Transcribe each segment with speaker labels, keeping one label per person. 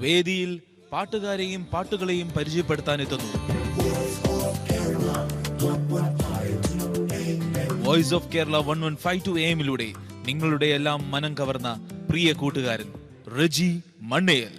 Speaker 1: വേദിയിൽ പാട്ടുകാരെയും പാട്ടുകളെയും പരിചയപ്പെടുത്താനെത്തുന്നു voice of Kerala 1152 AM-ലൂടെ നിങ്ങളുടെ എല്ലാം മനം കവർന്ന പ്രിയ കൂട്ടുകാരൻ റജി മണ്ണേൽ.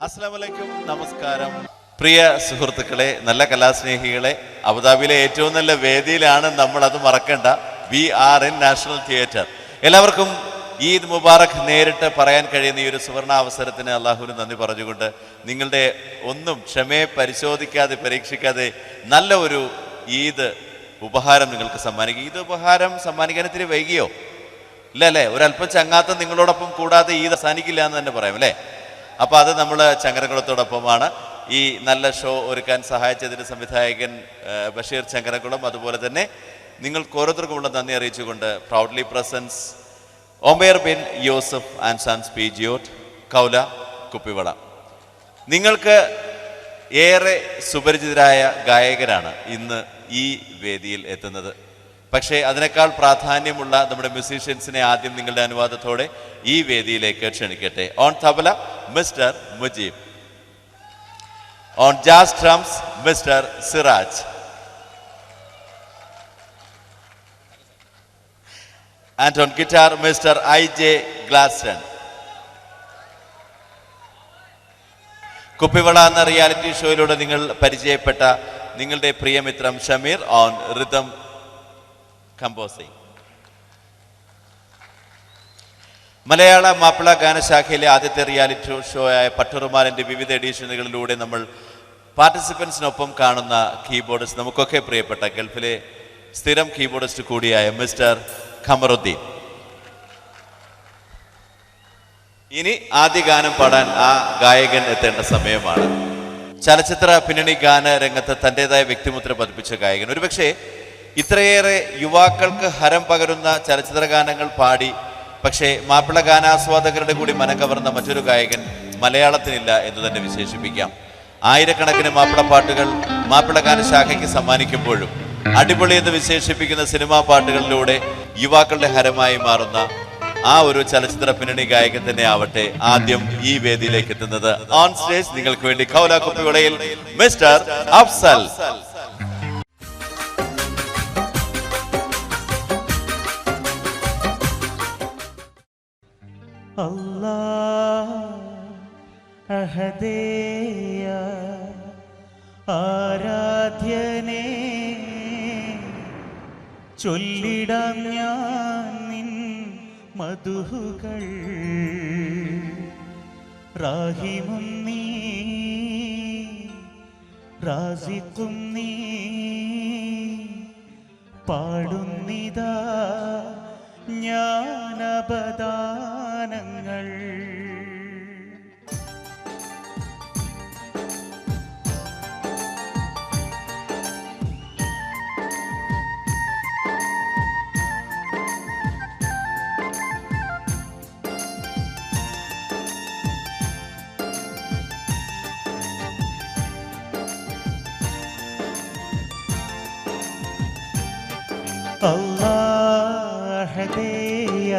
Speaker 2: അസ്സലാമു അലൈക്കും, നമസ്കാരം. പ്രിയ സുഹൃത്തുക്കളെ, നല്ല കലാസ്നേഹികളെ, അബുദാബിയിലെ ഏറ്റവും നല്ല വേദിയിലാണ് നമ്മൾ, അത് മറക്കണ്ട. We are in national theatre. എല്ലാവർക്കും ഈദ് മുബാറക് നേരിട്ട് പറയാൻ കഴിയുന്ന ഈ ഒരു സുവർണ അവസരത്തിന് അള്ളാഹുവിന് നന്ദി പറഞ്ഞുകൊണ്ട് നിങ്ങളുടെ ഒന്നും ക്ഷമയെ പരിശോധിക്കാതെ പരീക്ഷിക്കാതെ നല്ല ഒരു ഈദ് ഉപഹാരം നിങ്ങൾക്ക് സമ്മാനിക്കും. ഈദ് ഉപഹാരം സമ്മാനിക്കാൻ ഇത്തിരി വൈകിയോ? ഇല്ല അല്ലേ? ഒരല്പം ചങ്ങാത്തം നിങ്ങളോടൊപ്പം കൂടാതെ ഈദ് അവസാനിക്കില്ല എന്ന് തന്നെ പറയാം അല്ലേ? അപ്പോൾ അത് നമ്മൾ ചങ്ങരകുളത്തോടൊപ്പമാണ്. ഈ നല്ല ഷോ ഒരുക്കാൻ സഹായിച്ചതിന് സംവിധായകൻ ബഷീർ ചങ്ങരകുളം, അതുപോലെ തന്നെ നിങ്ങൾക്ക് ഓരോരുത്തർക്കുമുള്ള നന്ദി അറിയിച്ചുകൊണ്ട് proudly presents Omer bin Yusuf and sons പീജിയോട്ട്, കൗല, കുപ്പിവള. നിങ്ങൾക്ക് ഏറെ സുപരിചിതരായ ഗായകരാണ് ഇന്ന് ഈ വേദിയിൽ എത്തുന്നത്. പക്ഷേ അതിനേക്കാൾ പ്രാധാന്യമുള്ള നമ്മുടെ മ്യൂസീഷ്യൻസിനെ ആദ്യം നിങ്ങളുടെ അനുവാദത്തോടെ ഈ വേദിയിലേക്ക് ക്ഷണിക്കട്ടെ. On tabla mister Mujeeb, on jazz drums mister Siraj, and on guitar Mr. I.J. Glaston. Kuppivala എന്ന റിയാലിറ്റി ഷോയിലൂടെ നിങ്ങൾ പരിചയപ്പെട്ട നിങ്ങളുടെ പ്രിയമിത്രം ഷമീർ ഓൺ റിതം കമ്പോസിംഗ്. മലയാള മാപ്പിള ഗാനശാഖയിലെ ആദ്യത്തെ റിയാലിറ്റി ഷോ ആയ പട്ടുറുമാലിൻ്റെ വിവിധ എഡിഷനുകളിലൂടെ നമ്മൾ പാർട്ടിസിപ്പൻസിനൊപ്പം കാണുന്ന കീബോർഡിസ്റ്റ്, നമുക്കൊക്കെ പ്രിയപ്പെട്ട ഗൾഫിലെ സ്ഥിരം കീബോർഡിസ്റ്റ് കൂടിയായ മിസ്റ്റർ ഖമറുദ്ദീൻ. ഇനി ആദ്യ ഗാനം പാടാൻ ആ ഗായകൻ എത്തേണ്ട സമയമാണ്. ചലച്ചിത്ര പിന്നണി ഗാന രംഗത്ത് തൻ്റെതായ വ്യക്തിമുദ്ര പതിപ്പിച്ച ഗായകൻ. ഒരുപക്ഷെ ഇത്രയേറെ യുവാക്കൾക്ക് ഹരം പകരുന്ന ചലച്ചിത്ര ഗാനങ്ങൾ പാടി പക്ഷേ മാപ്പിള ഗാനാസ്വാദകരുടെ കൂടി മനം കവർന്ന മറ്റൊരു ഗായകൻ മലയാളത്തിനില്ല എന്ന് തന്നെ വിശേഷിപ്പിക്കാം. ആയിരക്കണക്കിന് മാപ്പിള പാട്ടുകൾ മാപ്പിള ഗാനശാഖയ്ക്ക് സമ്മാനിക്കുമ്പോഴും അടിപൊളി എന്ന് വിശേഷിപ്പിക്കുന്ന സിനിമാ പാട്ടുകളിലൂടെ യുവാക്കളുടെ ഹരമായി മാറുന്ന ആ ഒരു ചലച്ചിത്ര പിന്നണി ഗായകൻ തന്നെ ആവട്ടെ ആദ്യം ഈ വേദിയിലേക്ക് എത്തുന്നത്. ഓൺ സ്റ്റേജ് നിങ്ങൾക്ക് വേണ്ടി കൗല കുപ്പിവളയിൽ മിസ്റ്റർ അഫ്സൽ.
Speaker 3: അല്ലാഹ് അഹദേയ ആരാധ്യനേ ചൊല്ലിടാം ഞാൻ നിൻ മധുഹുകൾ റാഹിമും നീ റാസിഖും നീ പാടുന്നിതാ ജ്ഞാനപദാനങ്ങൾ. അല്ലാഹദേയ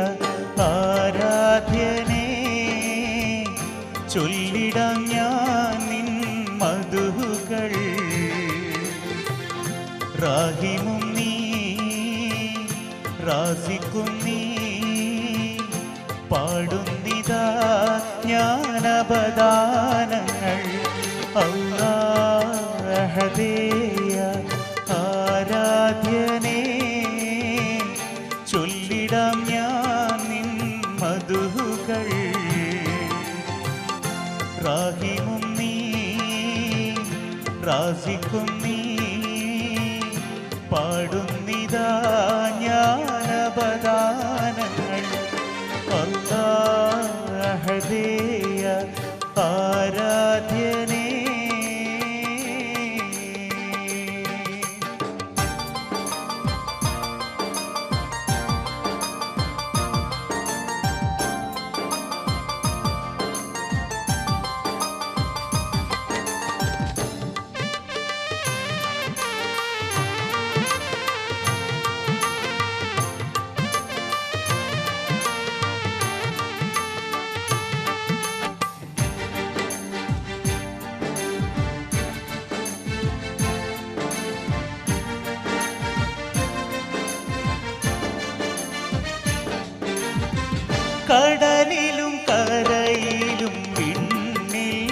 Speaker 3: ആരാധ്യനേ ചൊല്ലിടാം ഞാൻ നിൻ മധുഹുകൾ റാഹിമും നീ റാസിഖും നീ പാടുന്നിതാ ജ്ഞാനപദാനങ്ങൾ. അല്ലാഹദേയ ആരാധ്യനേ ചൊല്ലിടാം ഞാൻ നിൻ മധുഹുകൾ റാഹിമും നീ റാസിഖും നീ പാടുന്നിതാ ജ്ഞാനപദാനങ്ങൾ. അല്ലാഹദേയ ആരാധ്യനേ കടലിലും കരയിലും വിണ്ണിൽ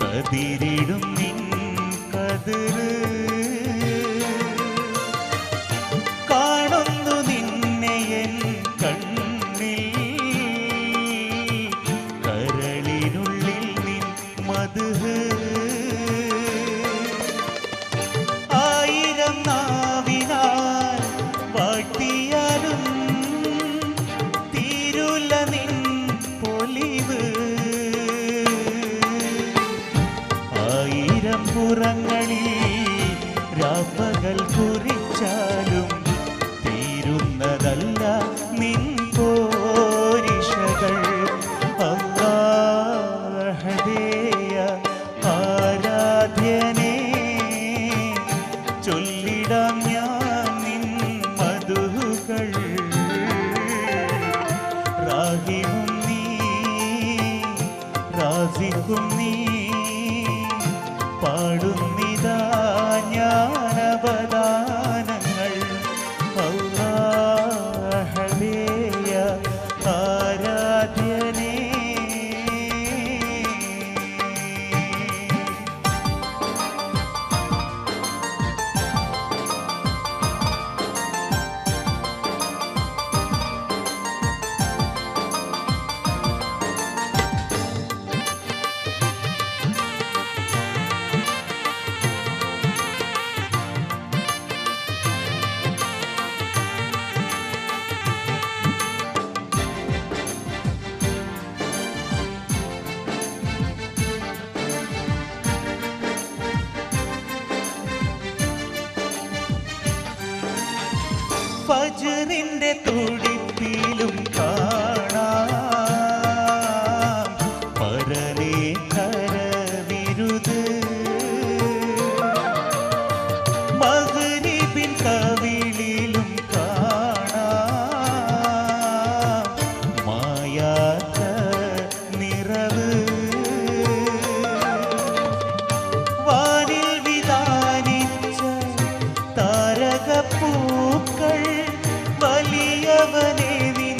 Speaker 3: കതിരിടും നിൻ കതിര് കാണുന്നു നിന്നെ എൻ കണ്ണിൽ കരളിനുള്ളിൽ നിൻ മധുഹ് ആയിരം നാവിനാൽ വാഴ്ത്തിയാലും ആയിരം പുറങ്ങളിൽ രാപ്പകൽ കുറിച്ചാലും തീരുന്നതല്ല നിൻ പോരിഷകൾ. അല്ലാഹദേയ ആരാധ്യനേ ചൊല്ലിടാം ഞാൻ നിൻ മധുഹുകൾ റാഹിമും നീ റാസിഖും നീ പാടുന്നിതാ ജ്ഞാനപദാനങ്ങൾ. അല്ലാഹദേയ ആരാധ്യനേ ഫജ്റിന്റെ തുടിപ്പിലും കാണാം പരനേ കരവിരുത് മഗ്രിബിൻ കവിളിലും കാണാം മായാത്ത നിറവ് വാനിൽ വിധാനിച്ച താരകപ്പൂക്കൾ വലിയവനെ നിൻ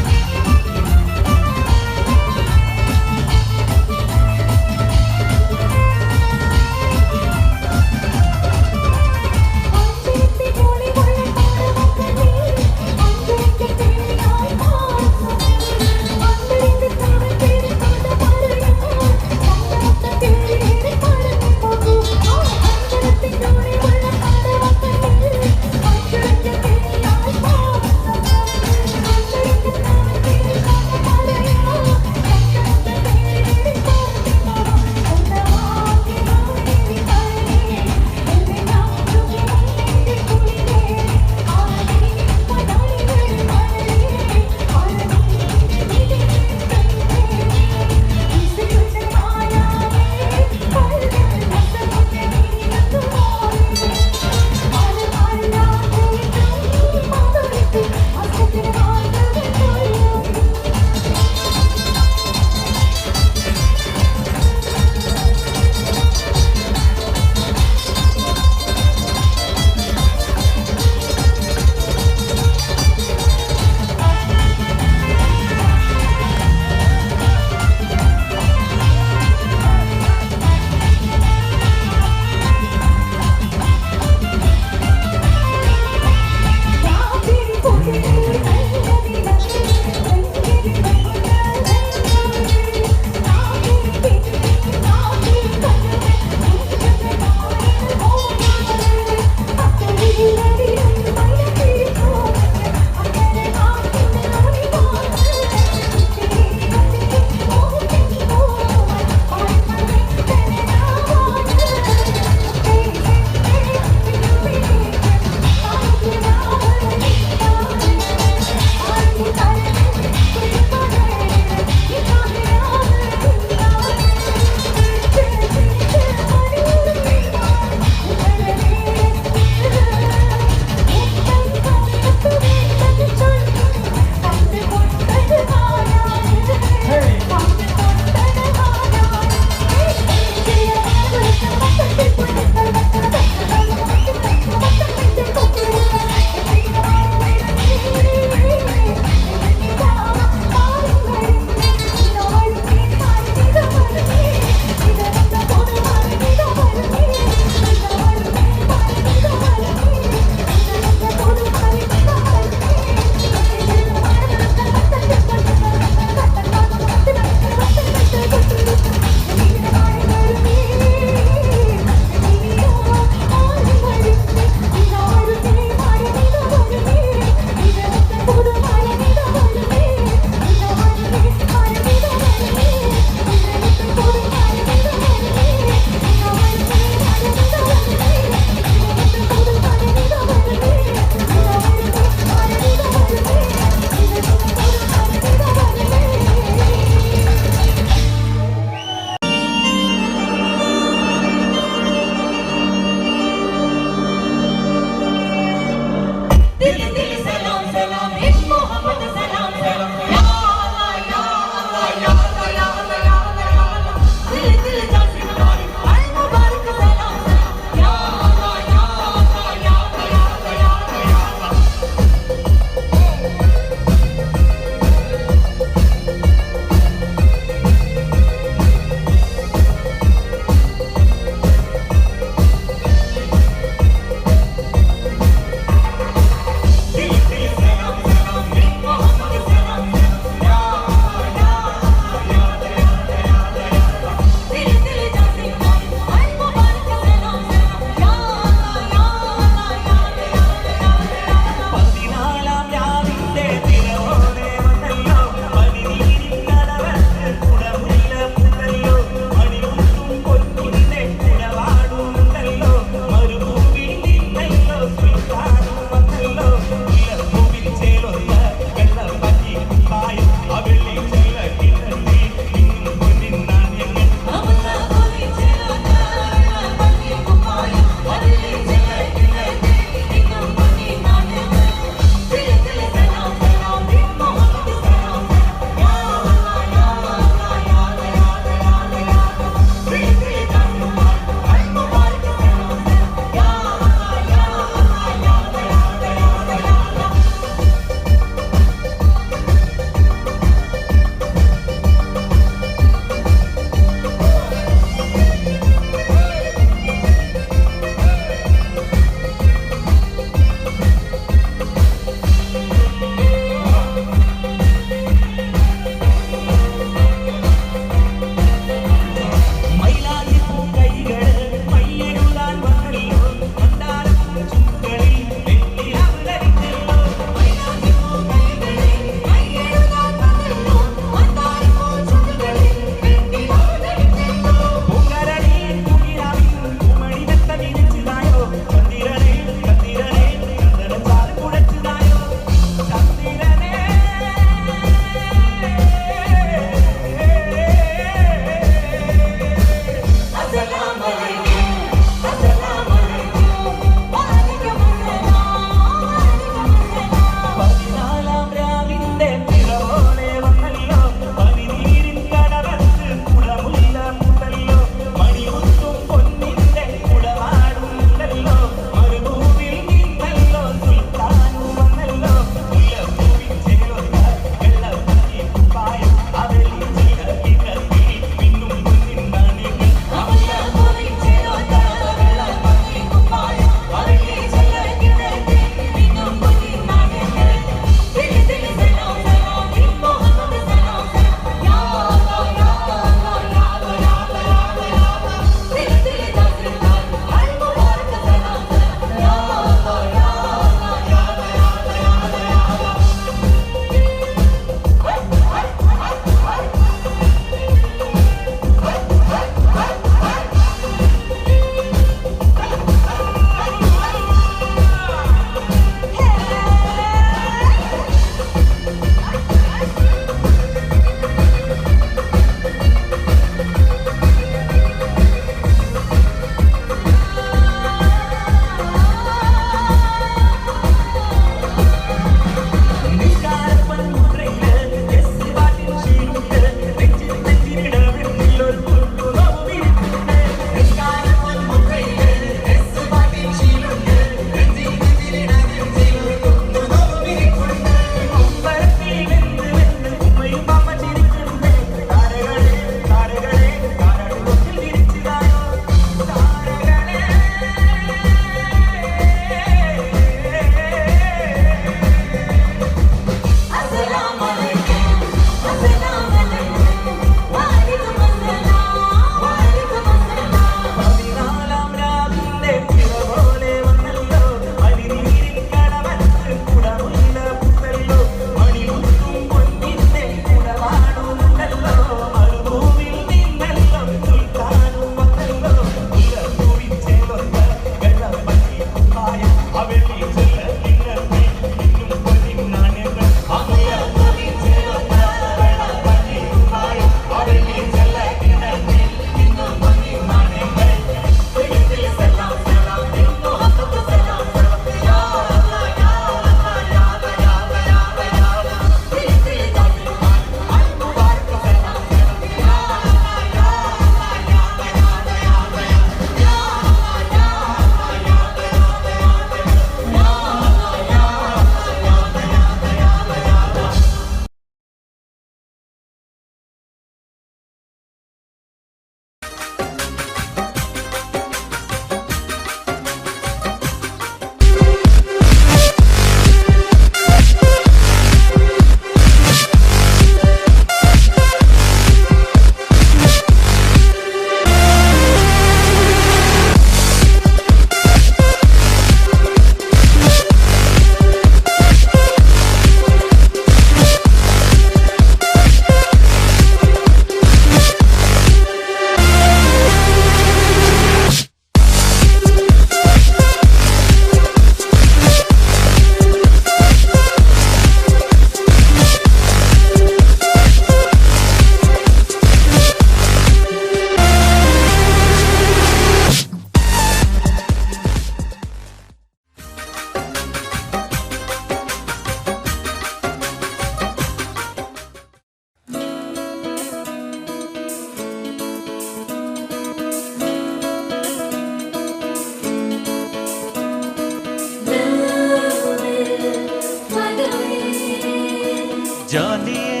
Speaker 3: जानिए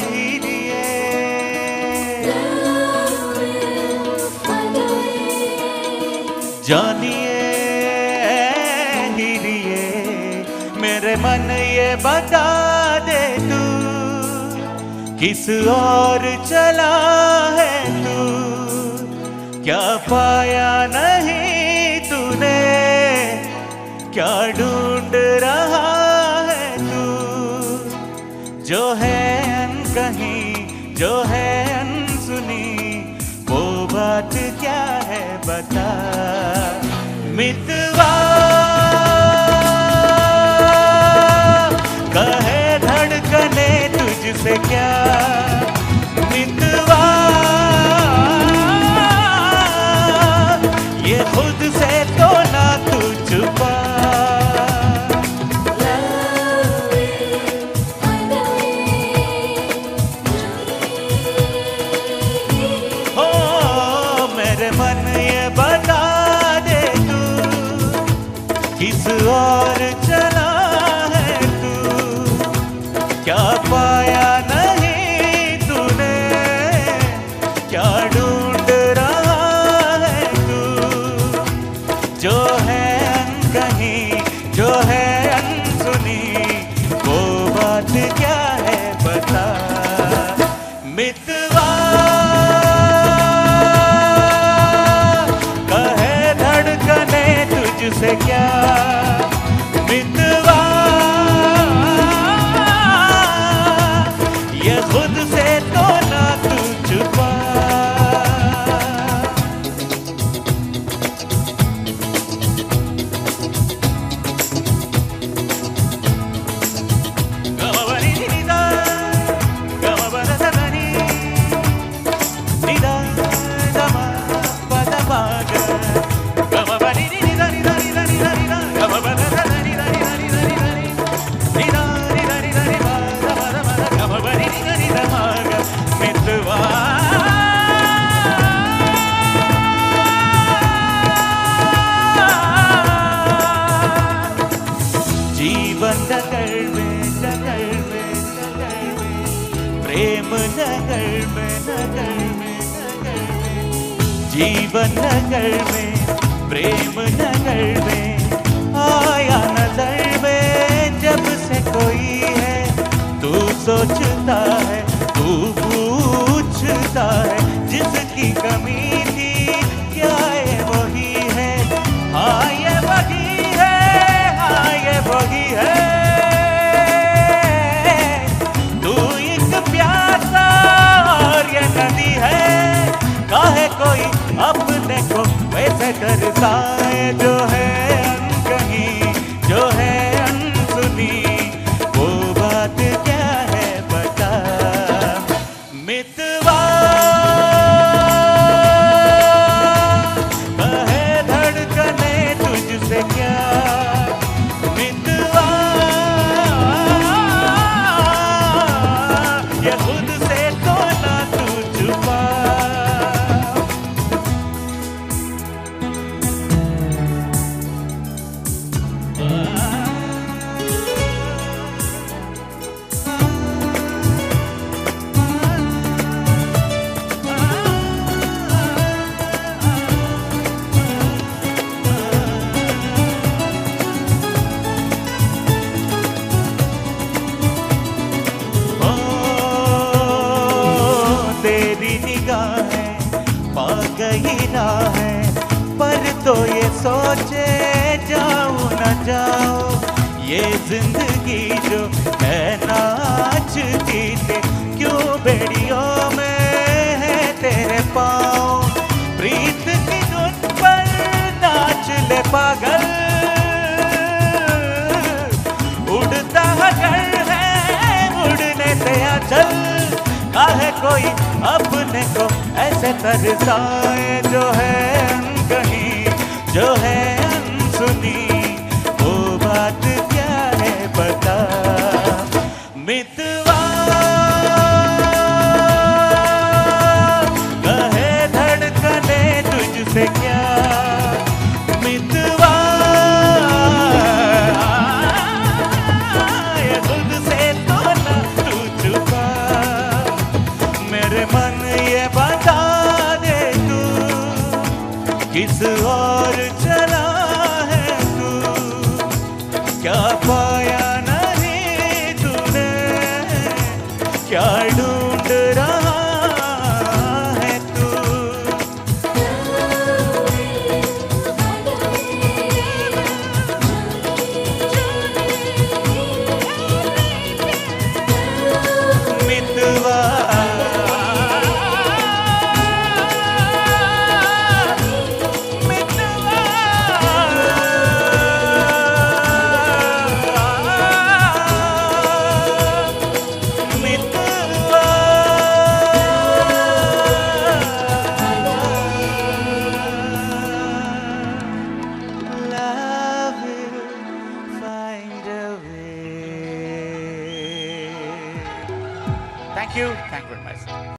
Speaker 3: हीरिए जानिए हीरिए मेरे मन ये बता दे तू किस और चला है तू क्या पाया नहीं तूने क्या ढूंढ रहा है तू जो है अनकही जो है अनसुनी वो बात क्या है बता मितवा कहे धड़कने तुझसे क्या मितवा ये खुद से तो ना तू छुपा हो मेरे मन ये बता दे तू किस और चला है तू क्या पाया नहीं तूने क्या ढूंढ रहा है तू जो है अनकही जो है अनसुनी वो बात क्या है बता मितवा कहे धड़कने तुझसे क्या मितवा ये खुद से तो ना तू छुपा जीवन नगर में प्रेम नगर में जीवन नगर में प्रेम नगर में आया नजर में जब से कोई है तू सोचता है तू पूछता है जिसकी कमी थी क्या ये वही है हाँ ये वही है हाँ ये वही है तू एक प्यासा और ये नदी है काहे कोई अपने को वैसे डरता है जो है अनकही जो है अनसुनी वो बात क्या है बता मितवा कहे धड़कने तुझसे क्या मितवा ये खुद से तो ना तू छुपा तेरी निगाहें पा गई राहें पर तो ये सोचे जाऊं न जाऊं ये जिंदगी जो है नाचती थे क्यों बेड़ियों में है तेरे पाँव प्रीत की धुन पर नाच ले पागल उड़ता हगर है उड़ने से आचल काहे कोई अपने को ऐसे तरसाए जो है अनकही जो है अनसुनी वो बात क्या है बता मितवा कहे धड़कने तुझसे क्या मितवा ये खुद से तो मेरे मन ये बता दे तू किस और चला है तू, क्या पाया नहीं तूने, क्या ढूंढ रहा है तू। मितवा Thank you. Thank you very much.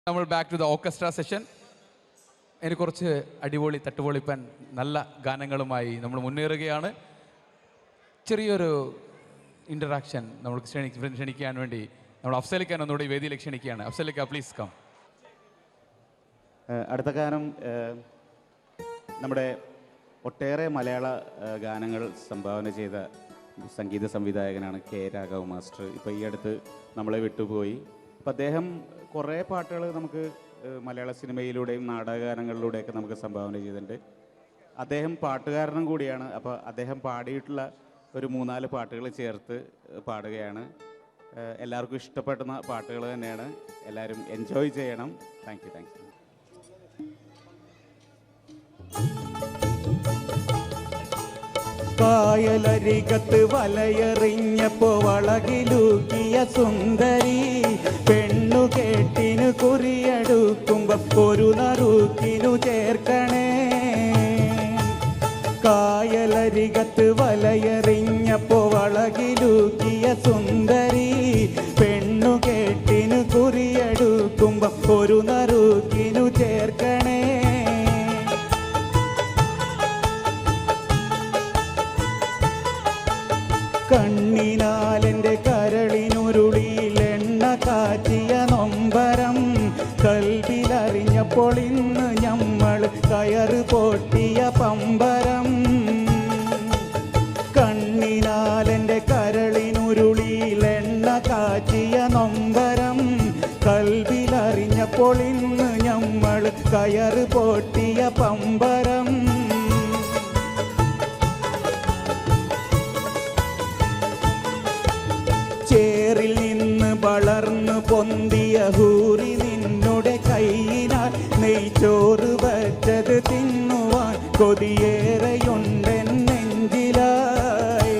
Speaker 4: നമ്മൾ back to the orchestra session. അതിന് കുറച്ച് അടിപൊളി തട്ടുപൊളിപ്പൻ നല്ല ഗാനങ്ങളുമായി നമ്മൾ മുന്നേറുകയാണ്. ചെറിയൊരു ഇൻ്ററാക്ഷൻ നമ്മൾക്ക് ക്ഷണിക്കാൻ വേണ്ടി നമ്മൾ അഫ്സലിക്കാൻ ഒന്നുകൂടി വേദിയിലേക്ക് ക്ഷണിക്കുകയാണ്. അഫ്സലിക്ക പ്ലീസ് കം.
Speaker 5: അടുത്ത ഗാനം നമ്മുടെ ഒട്ടേറെ മലയാള ഗാനങ്ങൾ സംഭാവന ചെയ്ത സംഗീത സംവിധായകനാണ് കെ രാഘവ് മാസ്റ്റർ. ഇപ്പോൾ ഈ അടുത്ത് നമ്മളെ വിട്ടുപോയി. അപ്പം അദ്ദേഹം കുറേ പാട്ടുകൾ നമുക്ക് മലയാള സിനിമയിലൂടെയും നാടകഗാനങ്ങളിലൂടെയൊക്കെ നമുക്ക് സംഭാവന ചെയ്തിട്ടുണ്ട്. അദ്ദേഹം പാട്ടുകാരനും കൂടിയാണ്. അപ്പോൾ അദ്ദേഹം പാടിയിട്ടുള്ള ഒരു 3-4 പാട്ടുകൾ ചേർത്ത് പാടുകയാണ്. എല്ലാവർക്കും ഇഷ്ടപ്പെടുന്ന പാട്ടുകൾ തന്നെയാണ്. എല്ലാവരും എൻജോയ് ചെയ്യണം. Thank you.
Speaker 3: കായലരികത്ത് വലയെറിഞ്ഞപ്പോ വളകിലൂക്കിയ സുന്ദരി പെണ്ണു കേട്ടിനു കുറിയെടുക്കുമ്പോ ഒരു നറുക്കിനു ചേർക്കണേ. കായലരികത്ത് വലയെറിഞ്ഞപ്പോ വളകിലൂക്കിയ സുന്ദരി പെണ്ണു കേട്ടിനു കുറിയെടുക്കുമ്പോ ഒരു നറുക്കിനു ചേർക്കണേ. കണ്ണിനാലെൻ്റെ കരളിനുരുളിയിൽ എണ്ണ കാച്ചിയ നൊമ്പരം കൽവിലറിഞ്ഞപ്പോൾ ഇന്ന് ഞമ്മൾ കയറ് പൊട്ടിയ പമ്പരം. കണ്ണിനാലെൻ്റെ കരളിനുരുളിയിൽ എണ്ണ കാച്ചിയ നൊമ്പരം കൽവിലറിഞ്ഞപ്പോൾ ഇന്ന് ഞമ്മൾ കയറ് പൊട്ടിയ പമ്പരം. ചേറിൽ നിന്ന് വളർന്നു പൊന്തിയ ഹൂറി നിന്നുടെ കൈയിനാൽ നെയ്ച്ചോറ് വച്ചത് തിന്നുവാൻ കൊതിയേറെയുണ്ടെൻ നെഞ്ചിലായി.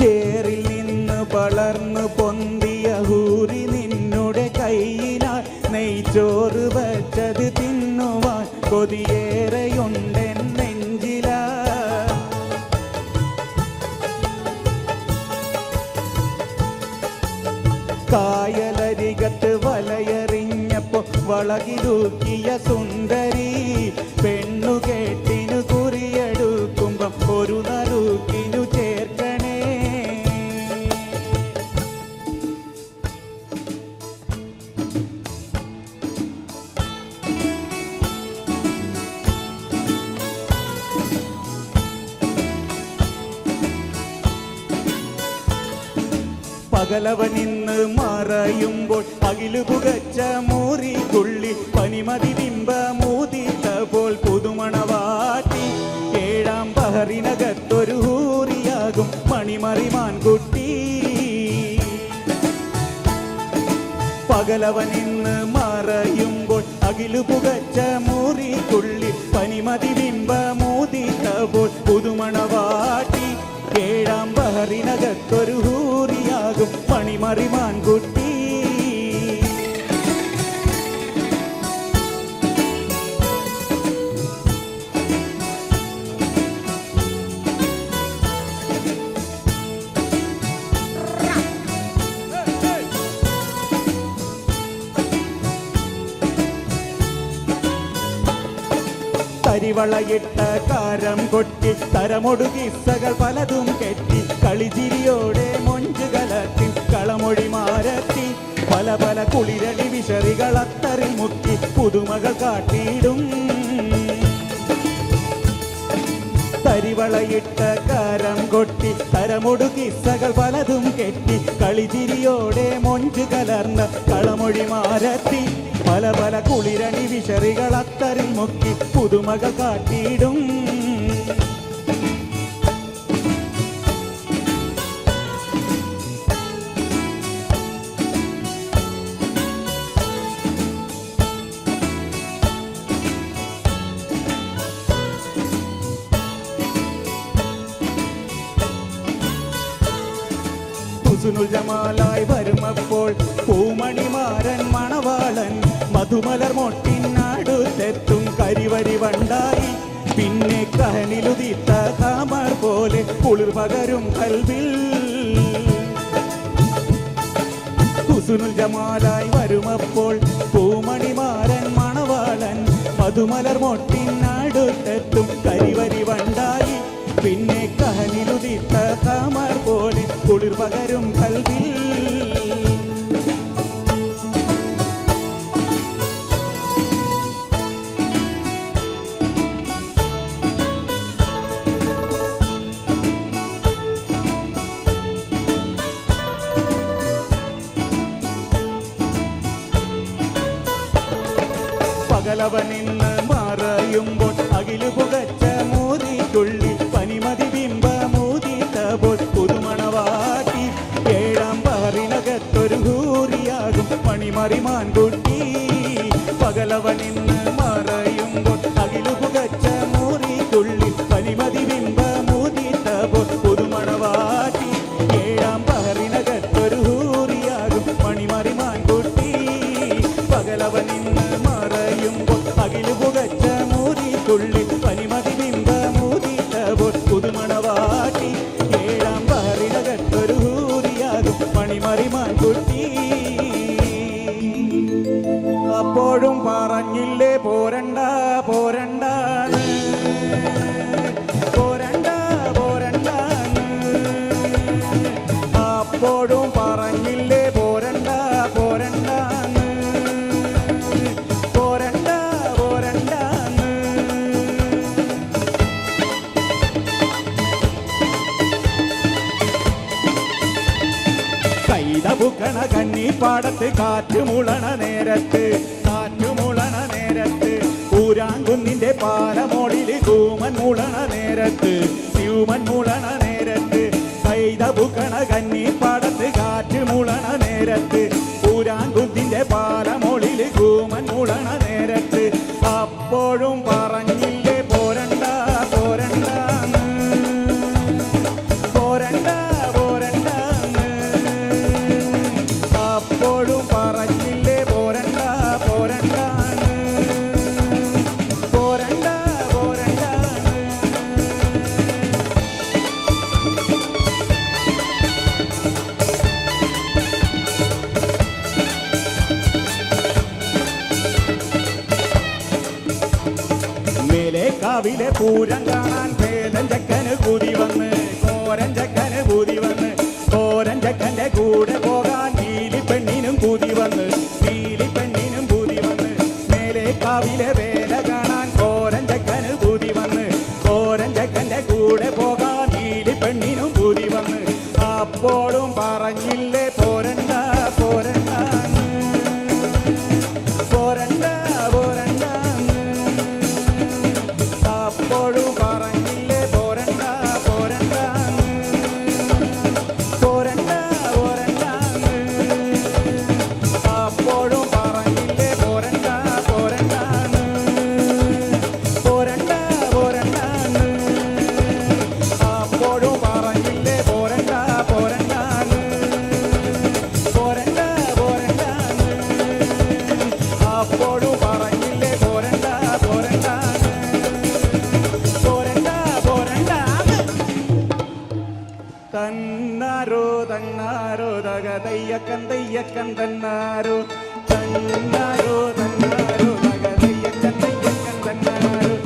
Speaker 3: ചേറിൽ നിന്ന് വളർന്നു പൊന്തിയ ഹൂറി നിന്നുടെ കൈയിനാൽ നെയ്ച്ചോറ് വച്ചത് തിന്നുവാൻ കൊതിയേറെയുണ്ടെൻ നെഞ്ചിലായി. കായലരികത്ത് വലയെറിഞ്ഞപ്പോ വളകിലൂക്കിയ സുന്ദരി പെണ്ണു കേട്ടിനു കുറിയെടുക്കുമ്പം ഒരു നറുക്കിനു ചേർക്കണേ. പകലവനിന്ന് മറയുമ്പോൾ അകിലു പുകച്ച മൂറിക്കുള്ളി പനിമതി ബിംബ മൂതിത്ത പോൽ പുതുമണവാട്ടി 7-ാം പഹറിനകത്തൊരു ഹൂറിയാകും മണിമറിമാൻകുട്ടി. പകലവനിന്ന് മറയുമ്പോൾ അകിലു പുകച്ച മൂറിക്കുള്ളി പനിമതി ബിംബ മൂതിത്ത പോൽ പുതുമണവാട്ടി 7-ാം പഹറിനകത്തൊരു ഹൂറിയാകും മണിമറിമാൻകുട്ടി.
Speaker 5: കരിവളയിട്ട കാരം കൊട്ടി തരമൊടുകിസ്സകൾ പലതും കെട്ടി കളിചിരിയോടെ മൊഞ്ചു കലർത്തി കളമൊഴി മാരത്തി പല പല കുളിരളി വിശറികൾ അത്തറിൽ മുക്കി പുതുമകൾ കാട്ടിയിടും കരിവളയിട്ട കാരം കൊട്ടി തരമൊടുകിസ്സകൾ പലതും കെട്ടി കളിചിരിയോടെ മൊഞ്ചു കലർന്ന കളമൊഴി മാരത്തി പല പല കുളിരണി വിശറികൾ അത്തറിൽ മുക്കി പുതുമകൾ കാട്ടിയിടും ഹുസ്നുൽ ജമാലായി വരുമപ്പോൾ പൂമണിമാരൻ മണവാളൻ മധുമലർ മൊട്ടിനടുത്തെത്തും കരിവരി വണ്ടായി പിന്നെ കഹനിലുദിത്ത കാമർ പോലെ കുളിർ പകരും കൽവിൽ ഹുസ്നുൽ ജമാലായി വരുമപ്പോൾ പൂമണിമാരൻ മണവാളൻ മധുമലർ മൊട്ടിനടുത്തെത്തും കരിവരി വണ്ടായി പിന്നെ കഹനിലുദിത്ത കാമർ പോലെ കുളിർ പകരും കൽവിൽ പകലവനിന്ന് മറയുമ്പോൾ അകിലു പുകച്ച മോദിക്കുള്ളിൽ പനിമതി ബിംബ മോദിത്തപ്പോൾ പുതുമണവാട്ടി ഏഴാം പഹറിനകത്തൊരു ഹൂറിയാകും മണിമറിമാൻ കുട്ടി പകലവനിന്ന് മറയുമ്പോൾ അകിലു പുകച്ച മോദിക്കുള്ളിൽ പനിമതി ബിംബ മോദിത്തപ്പോൾ പുതുമണവാട്ടി ഏഴാം പഹറിനകത്തൊരു ഹൂറിയാകും മണിമറിമാൻ കുട്ടി പകലവനിന്ന് അകിലു പുകച്ച മൂതിക്കുള്ളിൽ പനിമതി ബിംബ മൂതിത്തപ്പോൾ പുതുമണവാട്ടി ഏഴാം പഹറിനകത്തൊരു ഹൂറിയാകും മണിമറിമാൻ കുട്ടി അപ്പോഴും പറഞ്ഞില്ലേ പോരണ്ട പോരണ്ട പോരണ്ട പോരണ്ട അപ്പോഴും പറഞ്ഞില്ലേ പോരണ്ട പോരണ്ട കൈതപുക്കണ കന്നിപ്പാടത്ത് കാറ്റുമുളണ നേരത്ത് ഊരാങ്കുന്നിന്റെ പാലമോളില് കൂമൻ മുളണ നേരത്ത് സ്യൂമൻ മുളണ നേരത്ത് കൈതപുക്കണ കന്നിപ്പാടത്ത് കാറ്റുമുളണ നേരത്ത് ഊരാങ്കുന്നിന്റെ പാലമോളില് കൂമൻ മുളണ നേരത്ത് അപ്പോഴും പറഞ്ഞില്ലേ പോരണ്ട പോരണ്ട പോരണ്ട പോരണ്ട അപ്പോഴും പറഞ്ഞില്ലേ പോരണ്ട പോരണ്ട പോരണ്ട പോരണ്ട മേലെ കാവിലെ പൂരം കാണാൻ വേദൻ ചക്കന് കൂതി വന്ന് കോരൻ ചക്കന് കൂതി വന്ന് കോരൻ ചക്കന്റെ കൂടെ പോകാൻ നീലിപ്പെണ്ണിനും കൂതി വന്ന് നീലിപ്പെണ്ണിനും കൂതി വന്ന് മേലെ കാവിലെ വേല കാണാൻ കോരൻ ചക്കന് കൂതി വന്ന് കോരൻ ചക്കന്റെ കൂടെ പോകാൻ നീലിപ്പെണ്ണിനും കൂതി വന്ന് അപ്പോഴും പറഞ്ഞില്ലേ പോരണ്ട പോരണ്ട പോരണ്ട പോരണ്ട അപ്പോഴും പറഞ്ഞില്ലേ പോരണ്ട പോരണ്ട പോരണ്ട പോരണ്ട അപ്പോഴും പറഞ്ഞില്ലേ പോരണ്ട പോരണ്ട പോരണ്ട പോരണ്ട അപ്പോഴും പറഞ്ഞില്ലേ പോരണ്ട പോരണ്ട പോരണ്ട പോരണ്ട അപ്പോഴും പറഞ്ഞില്ലേ പോരണ്ട പോരണ്ട പോരണ്ട പോരണ്ട തന്നാരോ തന്നാരോ തക തയ്യക്കൻ തന്നാരോ തന്നാരോ തന്നാരോ തക തയ്യക്കൻ തന്നാരോ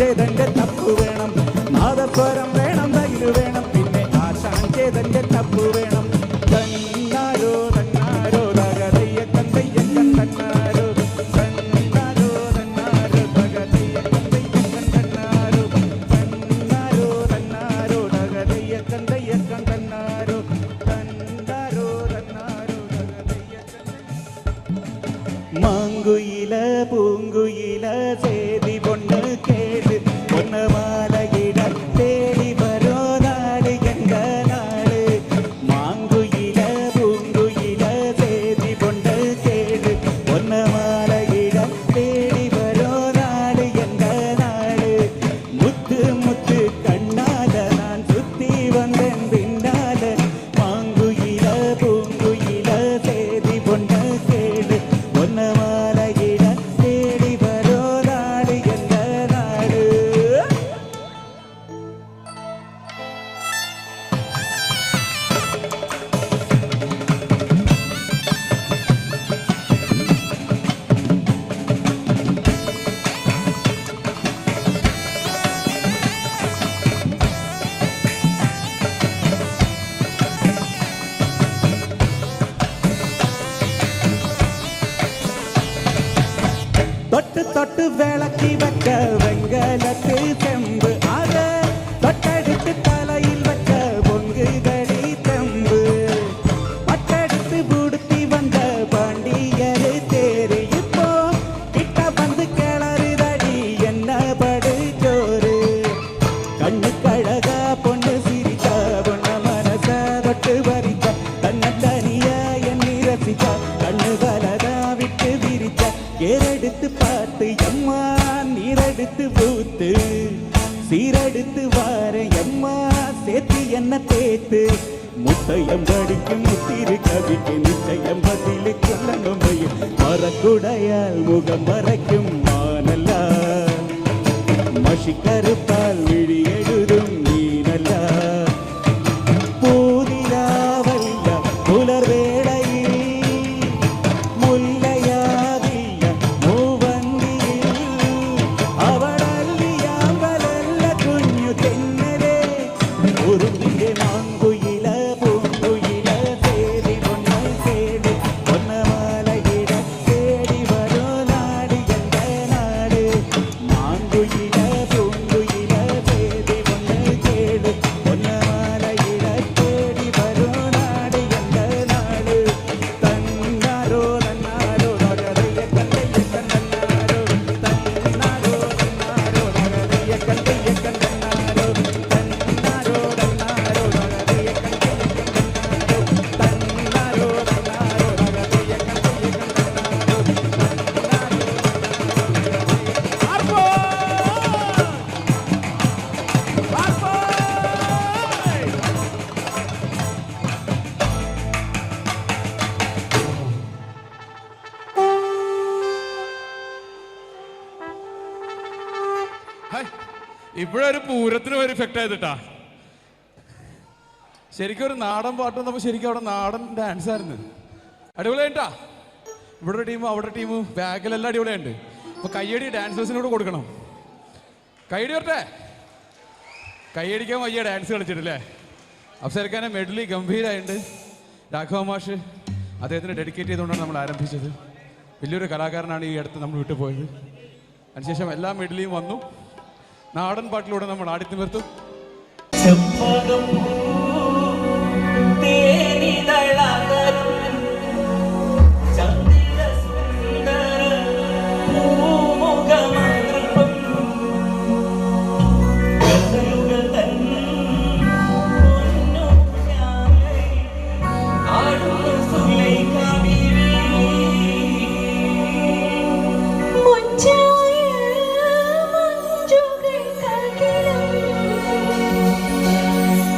Speaker 5: ചെയ്തന്റെ തപ്പ് വേണം, നാദസ്വരം വേണം, തകില് വേണം, പിന്നെ ആശാൻ ചെയ്തന്റെ തപ്പ് വേണം. തന്നാരോ തന്നാരോ തകതയ്യ കന്തയ്യക്കൻ തന്നാരോ, തന്നാരോ തന്നാരോ തകതയ്യക്കൻ തന്നാരോ, തന്നാരോ തന്നാരോ തകതയ്യ കന്തയ്യക്കൻ തന്നാരോ, തന്നാരോ തന്നാരോ തകതയ്യക്കൻ. മാങ്കുയില പൂങ്കുയില சேதி பொண்ணு கேடு பொண்ண மாலையிட தேடி வரோ நாடு எங்க நாடு. மாங்குயில பூங்குயில சேதி பொண்ணு கேடு பொண்ண மாலையிட தேடி வரோ நாடு எங்க நாடு. முத்து முத்து கண்ணால நான் சுத்தி வந்தேன் பின்னால. மாங்குயில பூங்குயில சேதி பொண்ணு கேடு பொண்ண மாலையிட தேடி வரோ நாடு எங்க நாடு. தொட்டு தொட்டு விளக்கி வச்ச வெங்கலத்து செம்பு, அத தொட்டெடுத்து தலையில் வச்ச பொங்குதடி தெம்பு. பட்டெடுத்து பூடுத்தி வந்த பாண்டியரு தேரு, இப்போ கிட்ட வந்து கிளறுதடி என்ன படு ஜோறு. கண்ணு கழகா பொண்ணு சிரிச்சா, பொண்ண மனச தொட்டு வரிச்சா, தன்ன தனியா எண்ணி ரசிச்சா, கண்ணு வலதா விட்டு விரிச்சா. ஏறெடுத்து பார்த்து எம்மா நீரெடுத்து பூத்து, சீரெடுத்து வார எம்மா சேர்த்து என்ன தேத்து. முத்தையம் படிக்கும் முத்திரு கவிக்கு நிச்சயம் பதிலு சொல்லணும். மரக்குடையால் முகம் மறைக்கும் மானல்லா, மஷி கருப்பால் விழி எழுதும் நீனல்லா. பூதிராவல்ல புலர் வேளையில் முல்லையாவிய மூவந்தியில் அவளல்லியாம்பலல்ல കുഞ്ഞു തെന്നലേ. ഉറുമ്പിന്റെ മാങ്കുയില പൂങ്കുയില തേടി പൊണ്ണ തേടി പൊണ്ണ മാലയിട തേടി വരോ നാട് എന്റെ നാട്. മാങ്കുയില പൂങ്കുയില തേടി പൊണ്ണ തേടി പൊണ്ണ മാലയിട തേടി വരോ നാട് എന്റെ നാട്. തന്നാരോ തന്നാരോ തകതയ്യ കന്തയ്യക്കൻ തന്നാരോ, തന്നാരോ തന്നാരോ തകതയ്യ കന്തയ്യക്കൻ തന്നാരോ, തന്നാരോ തന്നാരോ തകതയ്യ കന്തയ്യക്കൻ തന്നാരോ, തന്നാരോ തന്നാരോ തകതയ്യ കന്തയ്യക്കൻ തന്നാരോ, തന്നാരോ.
Speaker 4: ഇപ്പോഴൊരു പൂരത്തിന് ഒരു ഇഫക്റ്റ് ആയതിട്ടാ. ശരിക്കും ഒരു നാടൻ പാട്ട് വന്നപ്പോൾ ശരിക്കും അവിടെ നാടൻ ഡാൻസ് ആയിരുന്നു. അടിപൊളിയായിട്ടാ. ഇവിടെ ഒരു ടീമും അവിടെ ടീമും ബാക്കിലെല്ലാം അടിപൊളിയുണ്ട്. അപ്പൊ കയ്യടി ഡാൻസേഴ്സിനോട് കൊടുക്കണം. കയ്യടി വരട്ടെ. കയ്യടിക്കാൻ വയ്യ ഡാൻസ് കളിച്ചിട്ടില്ലേ. അഫ്സൽഖാനെ മെഡലി ഗംഭീരമായിട്ടുണ്ട്. രാഘവ മാഷ് അദ്ദേഹത്തിന് ഡെഡിക്കേറ്റ് ചെയ്തുകൊണ്ടാണ് നമ്മൾ ആരംഭിച്ചത്. വലിയൊരു കലാകാരനാണ് ഈ അടുത്ത് നമ്മൾ വിട്ടു പോയത്. അതിനുശേഷം എല്ലാ മെഡലിയും വന്നു. നാടൻ പാട്ടിലൂടെ നമ്മൾ ആടിത്തിമിർത്തും.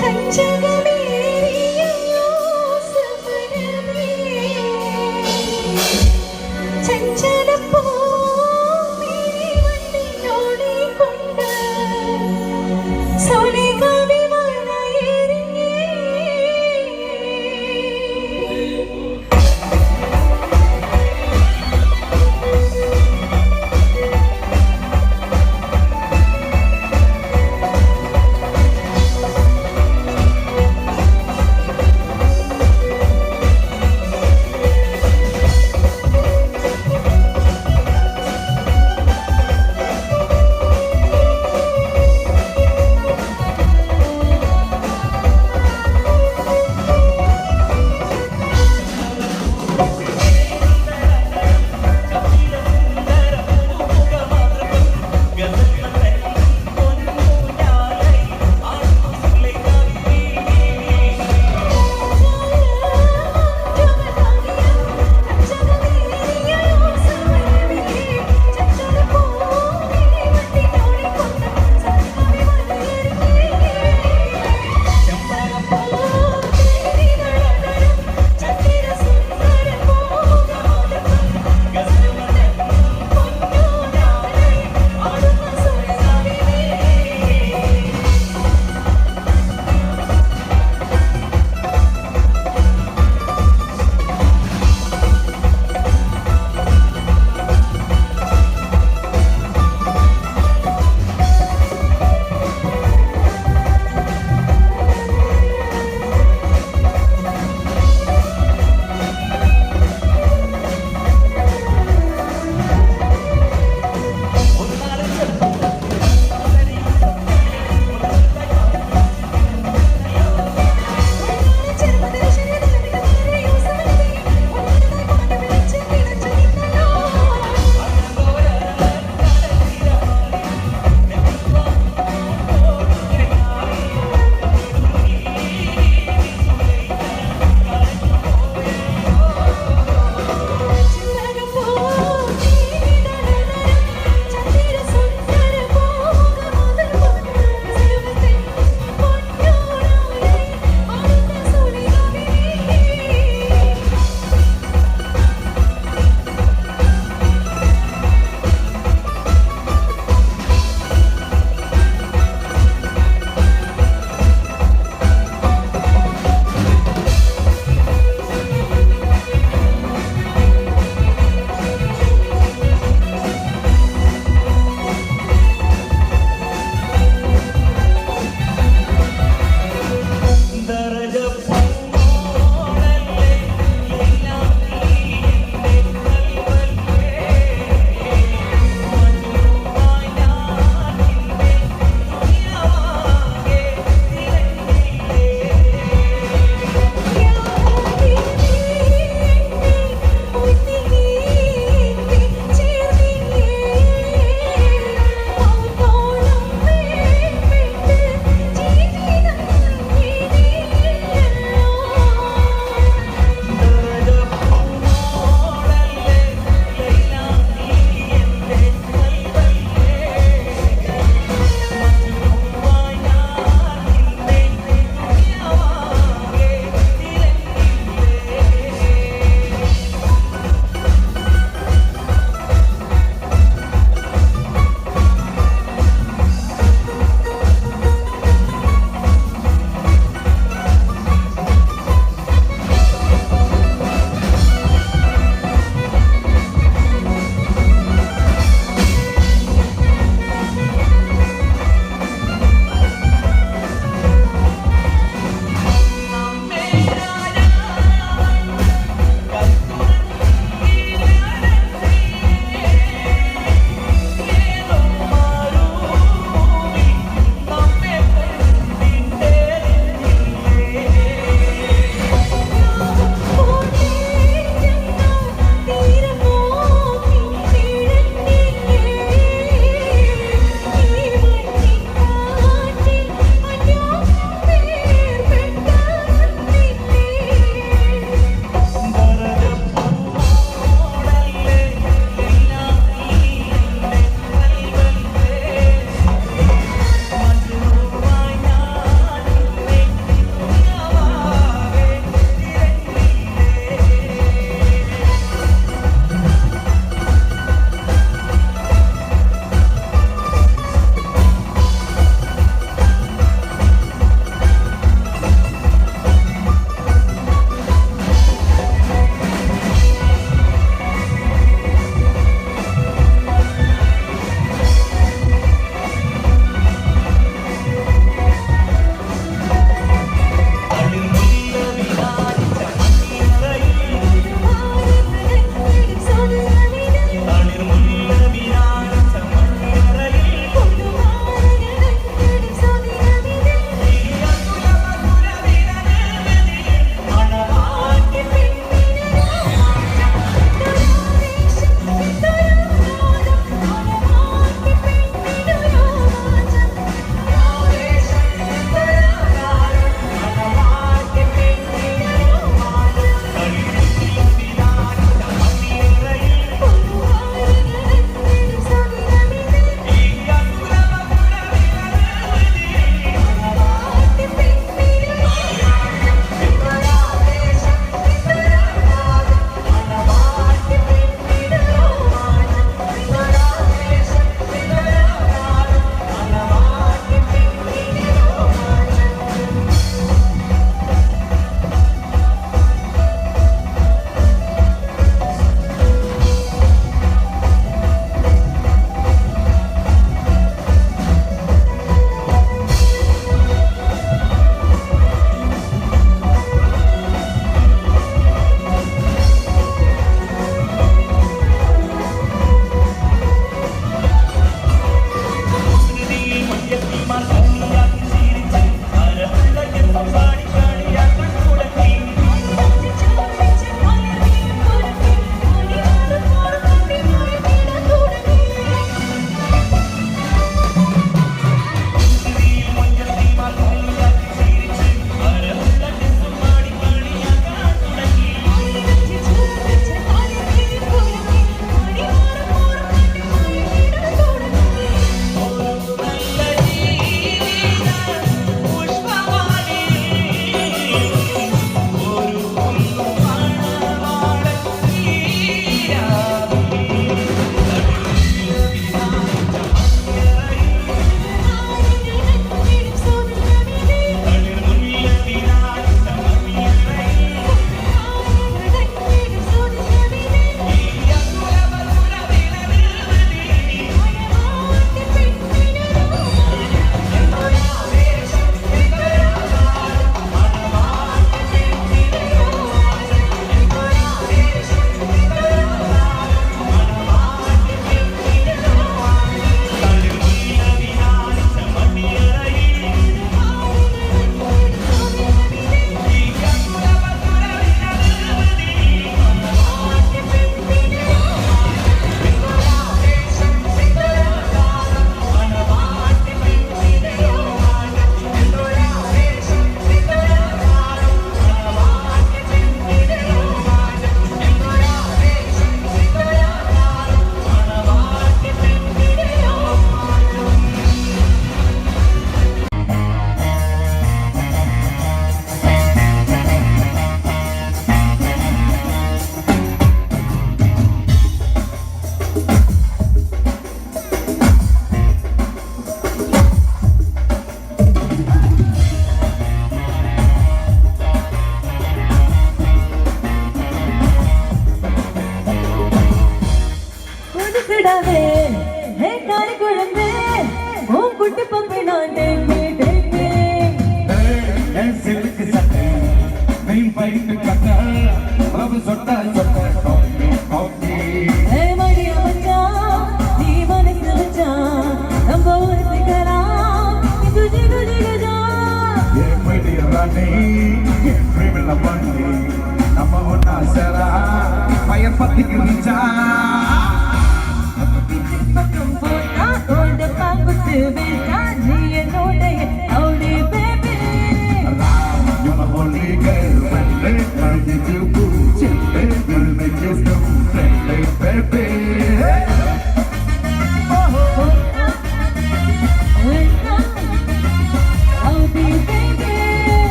Speaker 6: കഞ്ചകമേറിയ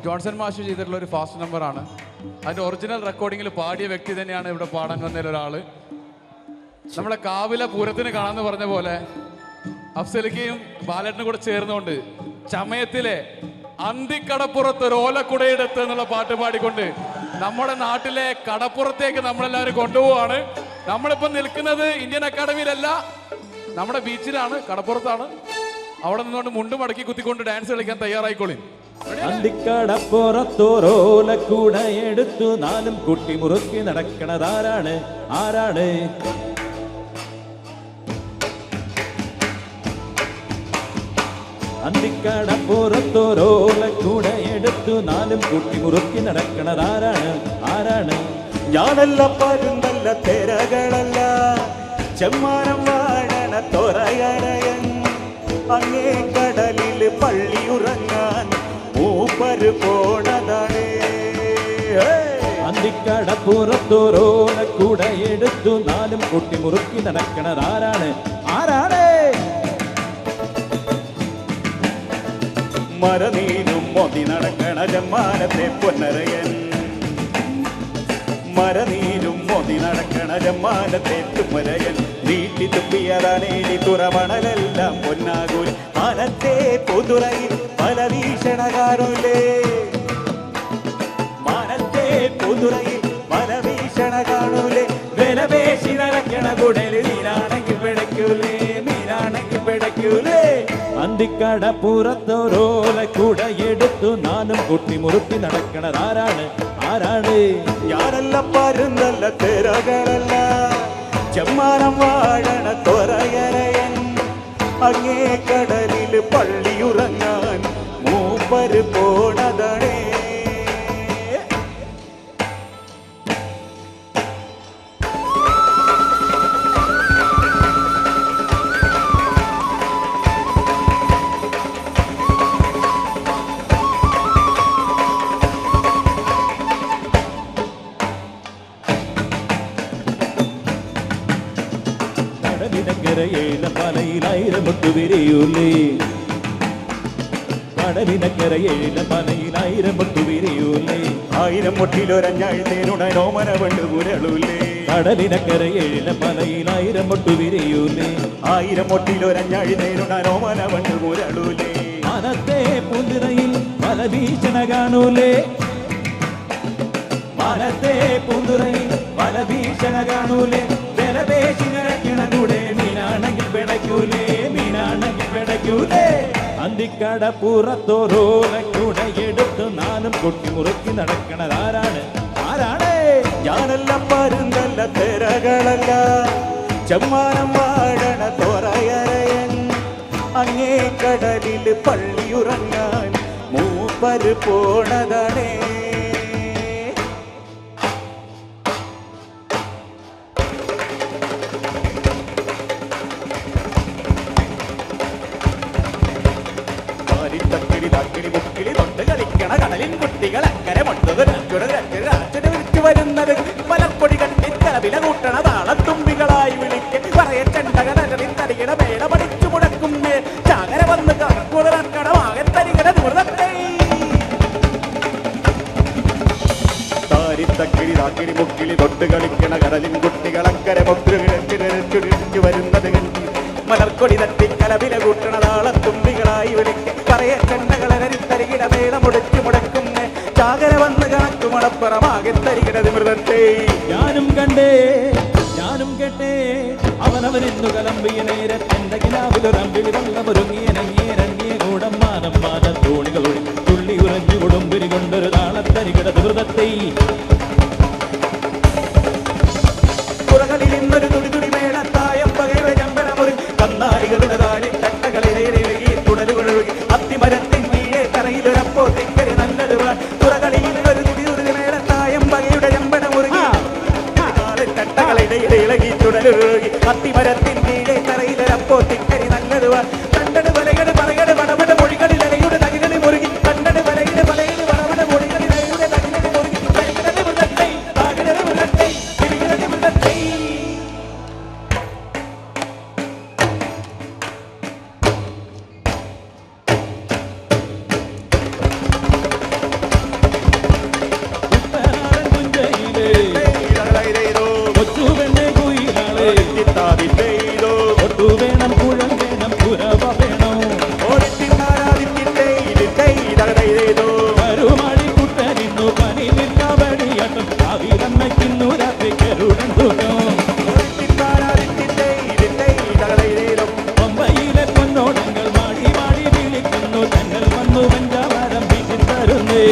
Speaker 4: ജോൺസൺ മാഷ് ചെയ്തിട്ടുള്ള ഒരു ഫാസ്റ്റ് നമ്പറാണ്. അതിൻ്റെ ഒറിജിനൽ റെക്കോർഡിങ്ങിൽ പാടിയ വ്യക്തി തന്നെയാണ് ഇവിടെ പാടാൻ വന്നതിൽ ഒരാൾ. നമ്മളെ കാവിലെ പൂരത്തിന് കാണാമെന്ന് പറഞ്ഞ പോലെ അഫ്സലിക്കയും ബാലേട്ടനും കൂടെ ചേർന്നുകൊണ്ട് ചമയത്തിലെ അന്തിക്കടപ്പുറത്ത് ഒരു ഓലക്കുടയെടുത്ത് എന്നുള്ള പാട്ട് പാടിക്കൊണ്ട് നമ്മുടെ നാട്ടിലെ കടപ്പുറത്തേക്ക് നമ്മളെല്ലാവരും കൊണ്ടുപോവാണ്. നമ്മളിപ്പോൾ നിൽക്കുന്നത് ഇന്ത്യൻ അക്കാഡമിയിലല്ല, നമ്മുടെ ബീച്ചിലാണ്, കടപ്പുറത്താണ്. അവിടെ നിന്നുകൊണ്ട് മുണ്ട് മടക്കി കുത്തിക്കൊണ്ട് ഡാൻസ് കളിക്കാൻ തയ്യാറായിക്കോളി.
Speaker 6: അന്തിക്കടപ്പുറത്തോരോലക്കൂട എടുത്തു നാലും കുട്ടി മുറുക്കി നടക്കണതാരാണ്? ആരാണ്? അന്തിക്കടപ്പുറത്തോരോലക്കൂട എടുത്തു നാലും കുട്ടി മുറുക്കി നടക്കണതാരാണ്? ആരാണ്? ഞാനല്ല പരുന്നല്ല തെരകളല്ല ചെമ്മാനം വാഴണ തൊറയടയൻ അങ്ങേ കടലിൽ പള്ളിയുറങ്ങാൻ മൂപ്പര് പോണതാണ്. അന്തിക്കടപ്പുറത്തോരോലക്കൂട കുടയെടുത്തു നാലും കൂട്ടി മുറുക്കി നടക്കണതാരാണ് ആരാണ്
Speaker 3: മരനീരും മോതി നടക്കണ ജമ്മാനത്തെ പൊന്നരയൻ മരനീരും മോതി നടക്കണ ജമ്മാനത്തെ തുമ്മരയൻ നീട്ടി തുപ്പിയതാണേലി തുറമണലെല്ലാം പൊന്നാകൂൽ മാനത്തെ പുതുറയിൽ പല വീക്ഷണകാരുലേ മാനത്തെ പുതുറയിൽ പല വീക്ഷണ കാണൂലേ വിലപേശി നടക്കണ കുടല് നീരാണെങ്കിൽ പിടയ്ക്കൂലേ നീരാണെങ്കിൽ പിടയ്ക്കൂലേ
Speaker 6: അന്തിക്കട പുറത്തൊരോല കുടയെടുത്തു നാലും കൂട്ടി മുറുക്കി നടക്കണതാരാണ് ആരാണ്
Speaker 3: ഞാനല്ല പരുന്നല്ല തിരകളല്ല ചെമ്മാനം വാഴണ തൊറയരയൻ അങ്ങേ കടലിൽ പള്ളിയുറങ്ങാൻ മൂപ്പര് പോണതണേ
Speaker 6: കടലിനക്കരയേല പലയിലായിരം മുട്ടു വിരിയൂലേ കടലിനക്കരയേല പലയിലായിരം മുട്ടു വിരിയൂലേ
Speaker 3: 1000 മുട്ടിലൊരഞ്ഞാഴ്ത്തേനുടനോമന കൊണ്ട് മുരളൂലേ
Speaker 6: കടലിനക്കരയേല പലയിലായിരം മുട്ടു വിരിയൂലേ
Speaker 3: 1000 മുട്ടിലൊരഞ്ഞാഴ്ത്തേനുടനോമന കൊണ്ട് മുരളൂലേ
Speaker 6: മനത്തെ പുതിരയിൽ പല ഭീഷണ കാണൂലേ മനത്തെ പുതുറയിൽ പല ഭീഷണ കാണൂലേ വിലപേശി നടക്കണ കൂടെ മീനാണെങ്കിൽ പിടയ്ക്കൂലേ മീനാണെങ്കിൽ പിടയ്ക്കൂലേ അന്തിക്കട പുറത്തോരോല കുടയെടുത്ത് നാലും കൊട്ടി മുറുക്കി നടക്കണതാരാണ് ആരാണ്
Speaker 3: ഞാനല്ല പരുന്തല്ല തിരകളല്ല ചെമ്മാനം വാഴണ തൊറയരയൻ അങ്ങേ കടലിൽ പള്ളിയുറങ്ങാൻ മൂപ്പര് പോണതണേ തക്കിളി മുക്കിളി തൊട്ട് കളിക്കണ കടലിൻ കുട്ടികൾ അക്കരെ വിളിച്ചു വരുന്നത് മലപ്പൊടി കണ്ടി കലവില കൂട്ടണ താളത്തുമ്പികളായി വിളിക്ക് പറയ ചെണ്ടകടലിൽ തരികിട മേട പഠിച്ചു മുടക്കുന്നേ ചാകര വന്ന് കടമാകെ തരികിട ദൂരത്തെ തക്കിളി മുക്കിളി തൊട്ട് കളിക്കണ കടലിൻ കുട്ടികൾ അക്കരെ വിളിച്ചു വരുന്നത് മലർക്കൊടി തട്ടി കലവില കൂട്ടണ താളത്തുമ്പികളായി വിളിക്ക് പറയ ചെണ്ടകളരിത്തരികിട മേള മുടച്ചു മുടക്കുന്നേ ചാകര വന്ന് കണക്കു മണപ്പുറമാകെ തരികിട മൃതത്തെ
Speaker 6: ഞാനും കേട്ടേ അവനവനെന്നു കലമ്പിയ നേരത്തെന്റെ കിനാവിലൊരമ്പിളി വെള്ളമൊരുങ്ങിയ കൂടം മാനം മാനം തോണികളൊഴി തുള്ളി ഉറഞ്ഞു കൊടുമ്പിരി കൊണ്ടൊരു താളത്തരികിട ദുരിതത്തെ
Speaker 3: പുറകളിൽ ഇന്നൊരു തുടി മേളത്തായം പകയുടെ ചമ്പനമൊരു കന്നാലികളുടെ താഴെ ചട്ടകളിലേറി തുടരുകൊഴുകി അത്തിമരത്തിൻ കീഴെ കരയിലൊരപ്പോ തിക്കരി നല്ലൊരു പുറകളിൽ ഇന്നൊരു തുടി മേളത്തായം പകയുടെ ചമ്പനമൊരുങ്ങി ചട്ടകളിടയിൽ ഇളകി തുടരുകി അത്തിമരത്തിൻ കീഴെ കരയിലൊരപ്പോ തിക്കരി നല്ലൊരു കണ്ടട് വലയുടെ പറയുടെ വടവട മൊഴികളിൽ ഇലയുടെ തകിലടി മുറുകി കണ്ടട് വലയുടെ പലയുടെ വടവട മൊഴികളിൽ ഇലയുടെ തകിലടി മുറുകി
Speaker 6: വേണം കുഴൽ വേണം പുരവ വേണം കരുമാടി കുട്ടരിന്നു പനി നിൽക്കവടിയട്ടും അവിരമ്മയ്ക്കുന്നു രാത്രി കരുടൻ തൂക്കം പമ്പയിലെ പൊന്നോടങ്ങൾ മാടി മാടി വിളിക്കുന്നു തങ്ങൾ വന്നു പഞ്ചാവാരം വീട്ടിത്തരുന്നേ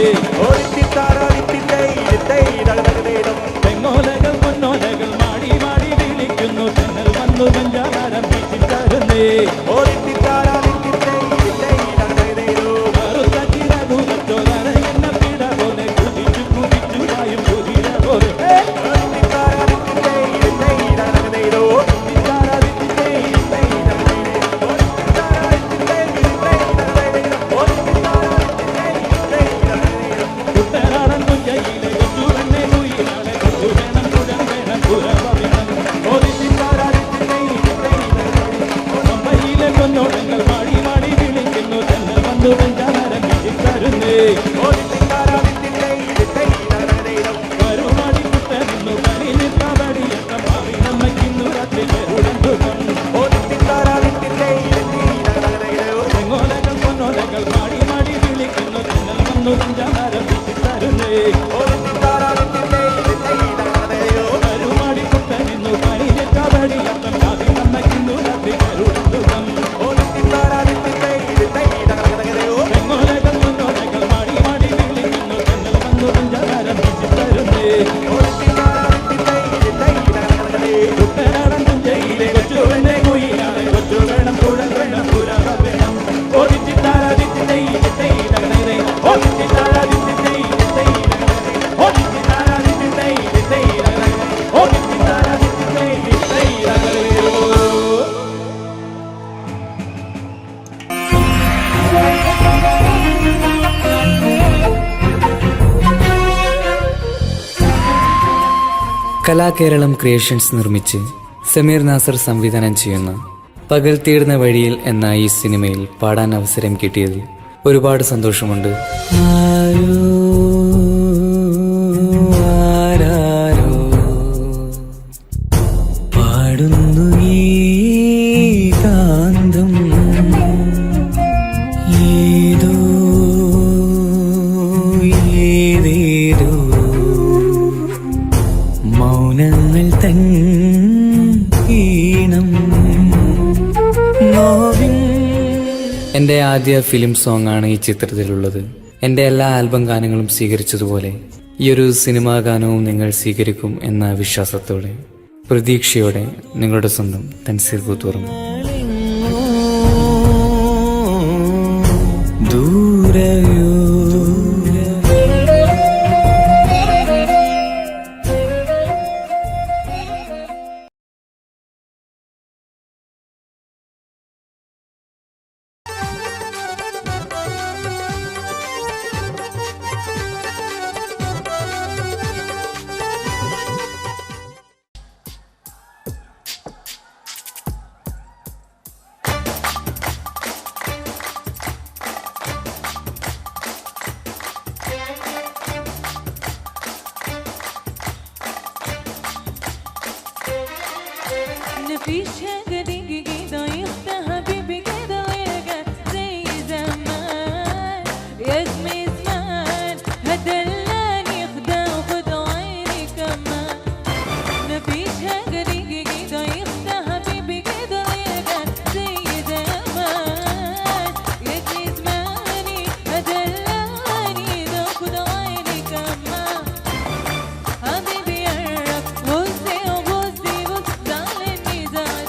Speaker 6: തെങ്ങോലകൾ പൊന്നോലകൾ മാടി മാടി വിളിക്കുന്നു തങ്ങൾ വന്നു പഞ്ചാവാരം വീട്ടിത്തരുന്നേ കറുത്ത ചിറകുലച്ചോര എന്ന പിട പോലെ കുതിച്ചു കുതിച്ചു വായും കുതിര പോലെ കുട്ടനാടൻ കുഞ്ചയിലെ കൊച്ചു വെണ്ണെ കുയിലാളെ കൊച്ചു വേണം കുഴൽ വേണം പുരവ
Speaker 7: കലാകേരളം ക്രിയേഷൻസ് നിർമ്മിച്ച് സമീർ നാസർ സംവിധാനം ചെയ്യുന്ന പകൽ തീർന്ന വഴിയിൽ എന്ന ഈ സിനിമയിൽ പാടാൻ അവസരം കിട്ടിയതിൽ ഒരുപാട് സന്തോഷമുണ്ട്. പാടുന്നു ഈ കാന്തം ഏതോ ഏതേതോ മൗനങ്ങൾ തൻ ഈണം. എൻ്റെ ആദ്യ ഫിലിം സോങ് ആണ് ഈ ചിത്രത്തിലുള്ളത്. എൻ്റെ എല്ലാ ആൽബം ഗാനങ്ങളും സ്വീകരിച്ചതുപോലെ ഈ ഒരു സിനിമാ ഗാനവും നിങ്ങൾ സ്വീകരിക്കും എന്ന വിശ്വാസത്തോടെ പ്രതീക്ഷയോടെ നിങ്ങളുടെ സ്വന്തം തൻസീർ കൂത്തുപറമ്പ്. ദൂരയോ
Speaker 8: مفيش حاجة تيجي كده يخت حبيبي كده ويرجع زي زمان يا اسمي زمان هدلاني خدا وخد عيني كمان. مفيش حاجة تيجي كده يخت حبيبي كده ويرجع زي زمان يا اسمي زماني هدلاني ده خد عيني كمان. حبيبي يا رب بصي وبصي بص زعلني زعل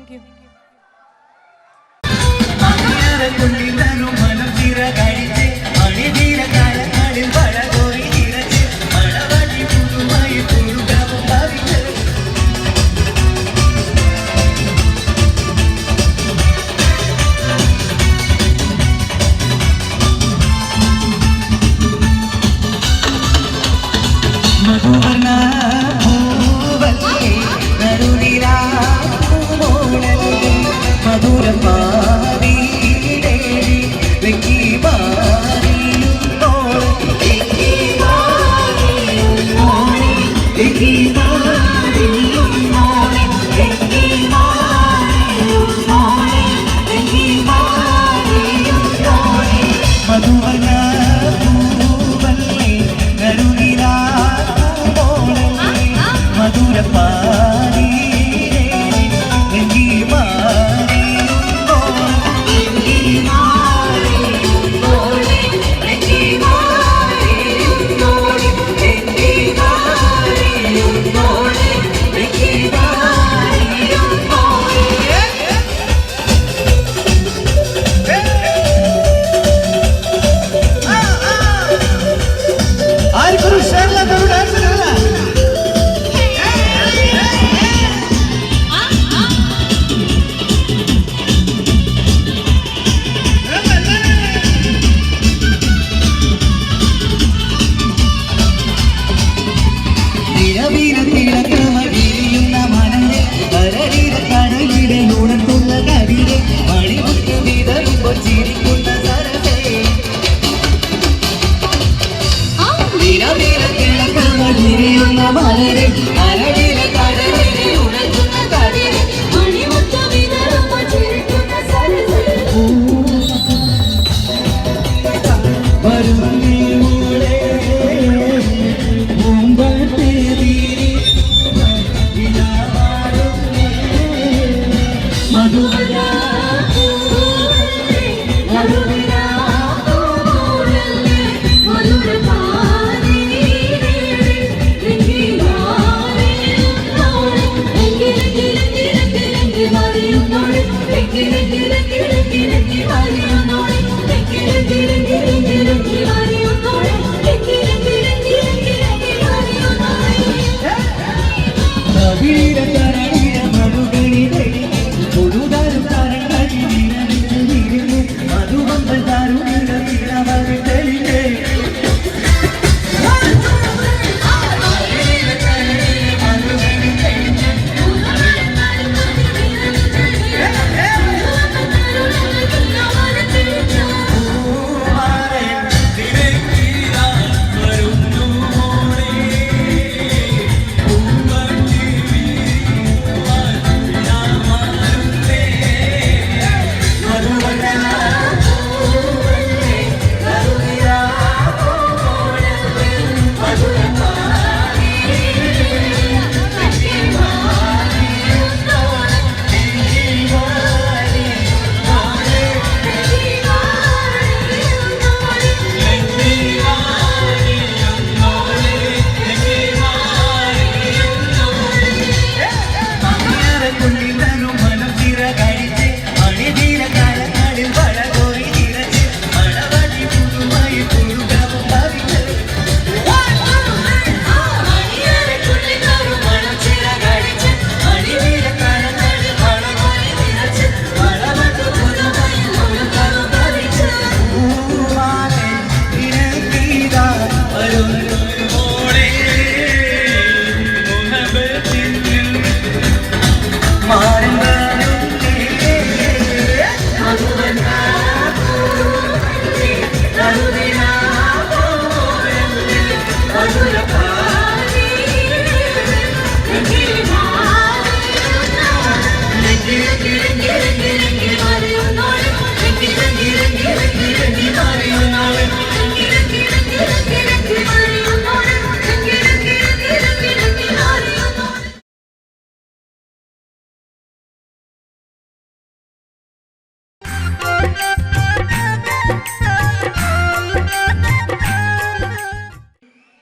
Speaker 8: thank you.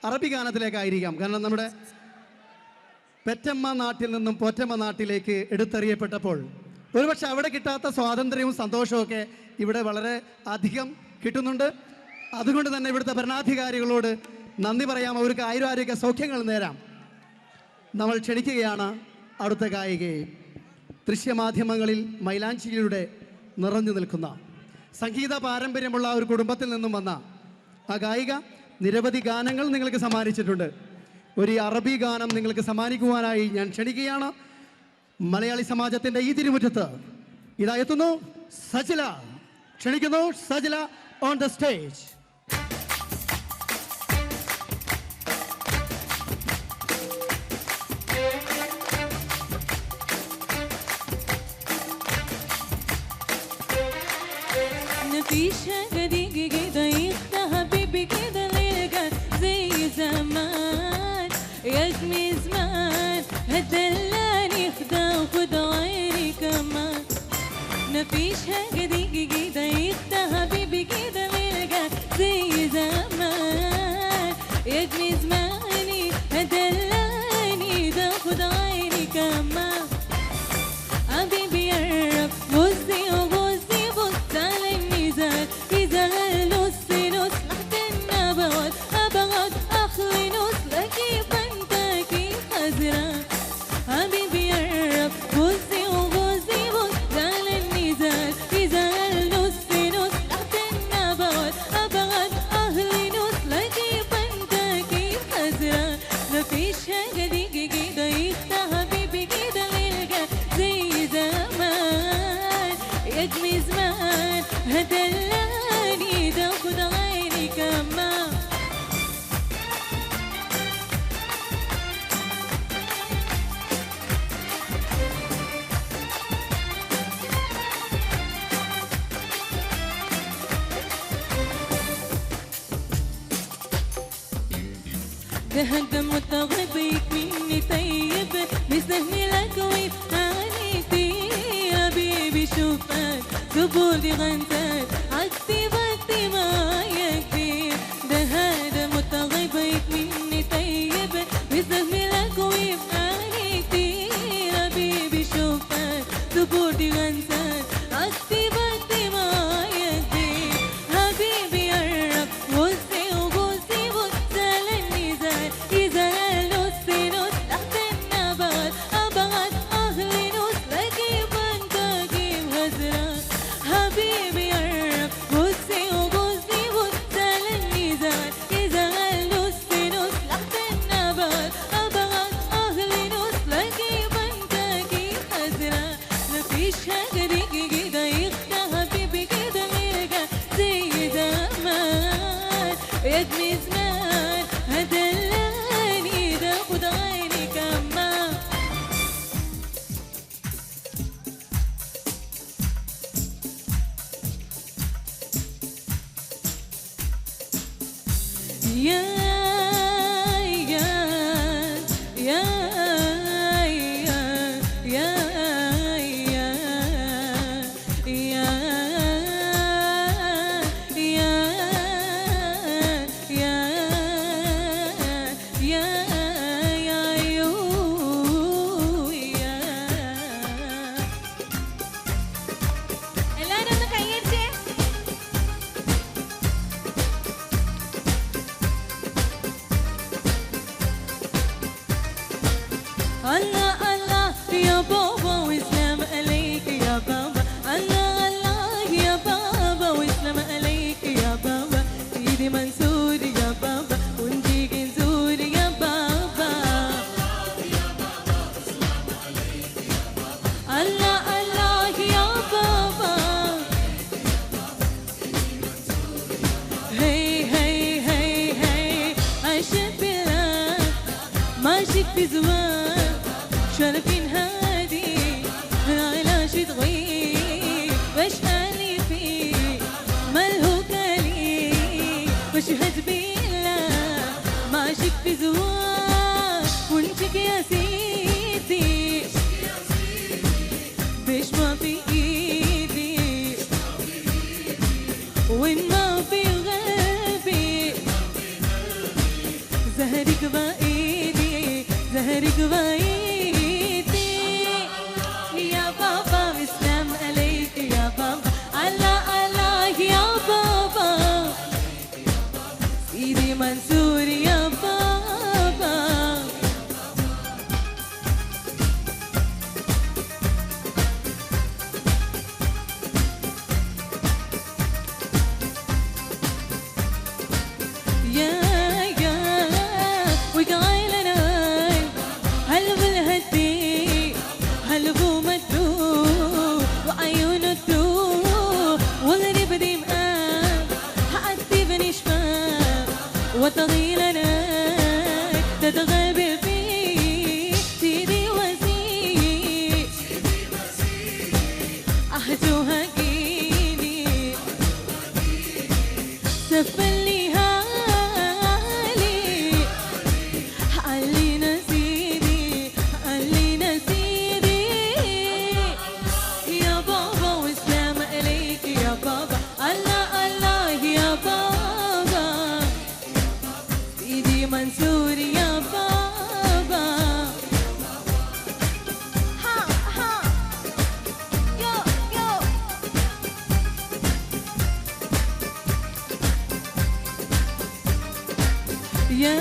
Speaker 9: അറബി ഗാനത്തിലേക്കായിരിക്കാം. കാരണം നമ്മുടെ പെറ്റമ്മ നാട്ടിൽ നിന്നും പോറ്റമ്മ നാട്ടിലേക്ക് എടുത്തെറിയപ്പെട്ടപ്പോൾ ഒരുപക്ഷെ അവിടെ കിട്ടാത്ത സ്വാതന്ത്ര്യവും സന്തോഷവും ഒക്കെ ഇവിടെ വളരെ അധികം കിട്ടുന്നുണ്ട്. അതുകൊണ്ട് തന്നെ ഇവിടുത്തെ ഭരണാധികാരികളോട് നന്ദി പറയാം. അവർക്ക് ആയുരാരോഗ്യ സൗഖ്യങ്ങൾ നേരാം. നമ്മൾ ക്ഷണിക്കുകയാണ് അടുത്ത ഗായികയെ. ദൃശ്യമാധ്യമങ്ങളിൽ മൈലാഞ്ചിയിലൂടെ നിറഞ്ഞു നിൽക്കുന്ന സംഗീത പാരമ്പര്യമുള്ള ഒരു കുടുംബത്തിൽ നിന്നും വന്ന ആ ഗായിക നിരവധി ഗാനങ്ങൾ നിങ്ങൾക്ക് സമ്മാനിച്ചിട്ടുണ്ട്. ഒരു അറബി ഗാനം നിങ്ങൾക്ക് സമ്മാനിക്കുവാനായി ഞാൻ ക്ഷണിക്കുകയാണ്. മലയാളി സമാജത്തിൻ്റെ ഈ തിരുമുറ്റത്ത് ഇതാ എത്തുന്നു സജില. ക്ഷണിക്കുന്നു സജില ഓൺ ദ സ്റ്റേജ്.
Speaker 8: نفيشة دقيقة كده يخدع حبيبي كده ليلقى زي زمان يا جمي زمان هدلاني خدع وخد عيني كمان نفيشة دقيقة كده يخدع حبيبي كده ليلقى زي زمان يا جمي زماني هدلاني ده خد عيني كمان حبيبي قرب بصي وبصي بص على الميزان إذا هالنص نص تحت النبوات أبغض أخلي نص لكيف أنت كيف خزران حبيبي قرب بصي وبصي بص على الميزان إذا هالنص نص تحت النبوات أبغض أخلي نص لكيف أنت كيف خزران مفيش حاجة دي كده يخدع حبيبي كده ليلقى زي زمان يا جمي زمان هدلاني ده خد عيني كمان ده هدم وتغبيك مني طيب بيسهل لك ويفانيتي يا بيبي شوفك قبولي غنتك عكتي بكتي ما يكفي ده هدم وتغبيك مني طيب بيسهل لك ويفانيتي يا بيبي شوفك قبولي غنتك عكتي بكتي ما يكفي حبيبي قرب بصي وبصي بص على الميزان إذا النص نص تحت النبات أبغض أهلي نص لكيف أنت كيف هزران حبيبي قرب بصي وبصي بص على الميزان إذا النص نص تحت النبات أبغض أهلي نص لكيف أنت كيف هزران مفيش حاجة دي كده يخدع حبيبي كده ليلقى زي زمان يا جمي زمان هدلاني ده خد عيني كمان يا يا يا يا يا എല്ലാരും ഒന്ന് കൈയടിച്ചേ. الله الله يا بابا وسلام عليك يا بابا الله الله يا بابا وسلام عليك يا بابا سيدي منصور يا بابا ونجيك نزور يا بابا الله الله يا بابا هي هي هي هي عشت بالله ماشيك في زمان شرفين هادي من علاش تغيب باش اني فيه ملهوكة لي بشهد بالله ماشيك في زوار وانتك يا سيدي باش ما في ايدي وين ما في قلبي زهرك بايدي زهرك بايدي يا بابا مسلم أحزوهجيني سفلي هالي علينا سيدي علينا سيدي يا بابا وسلام عليك يا بابا الله الله يا بابا سيدي منصور يا بابا ها ها يو يو يا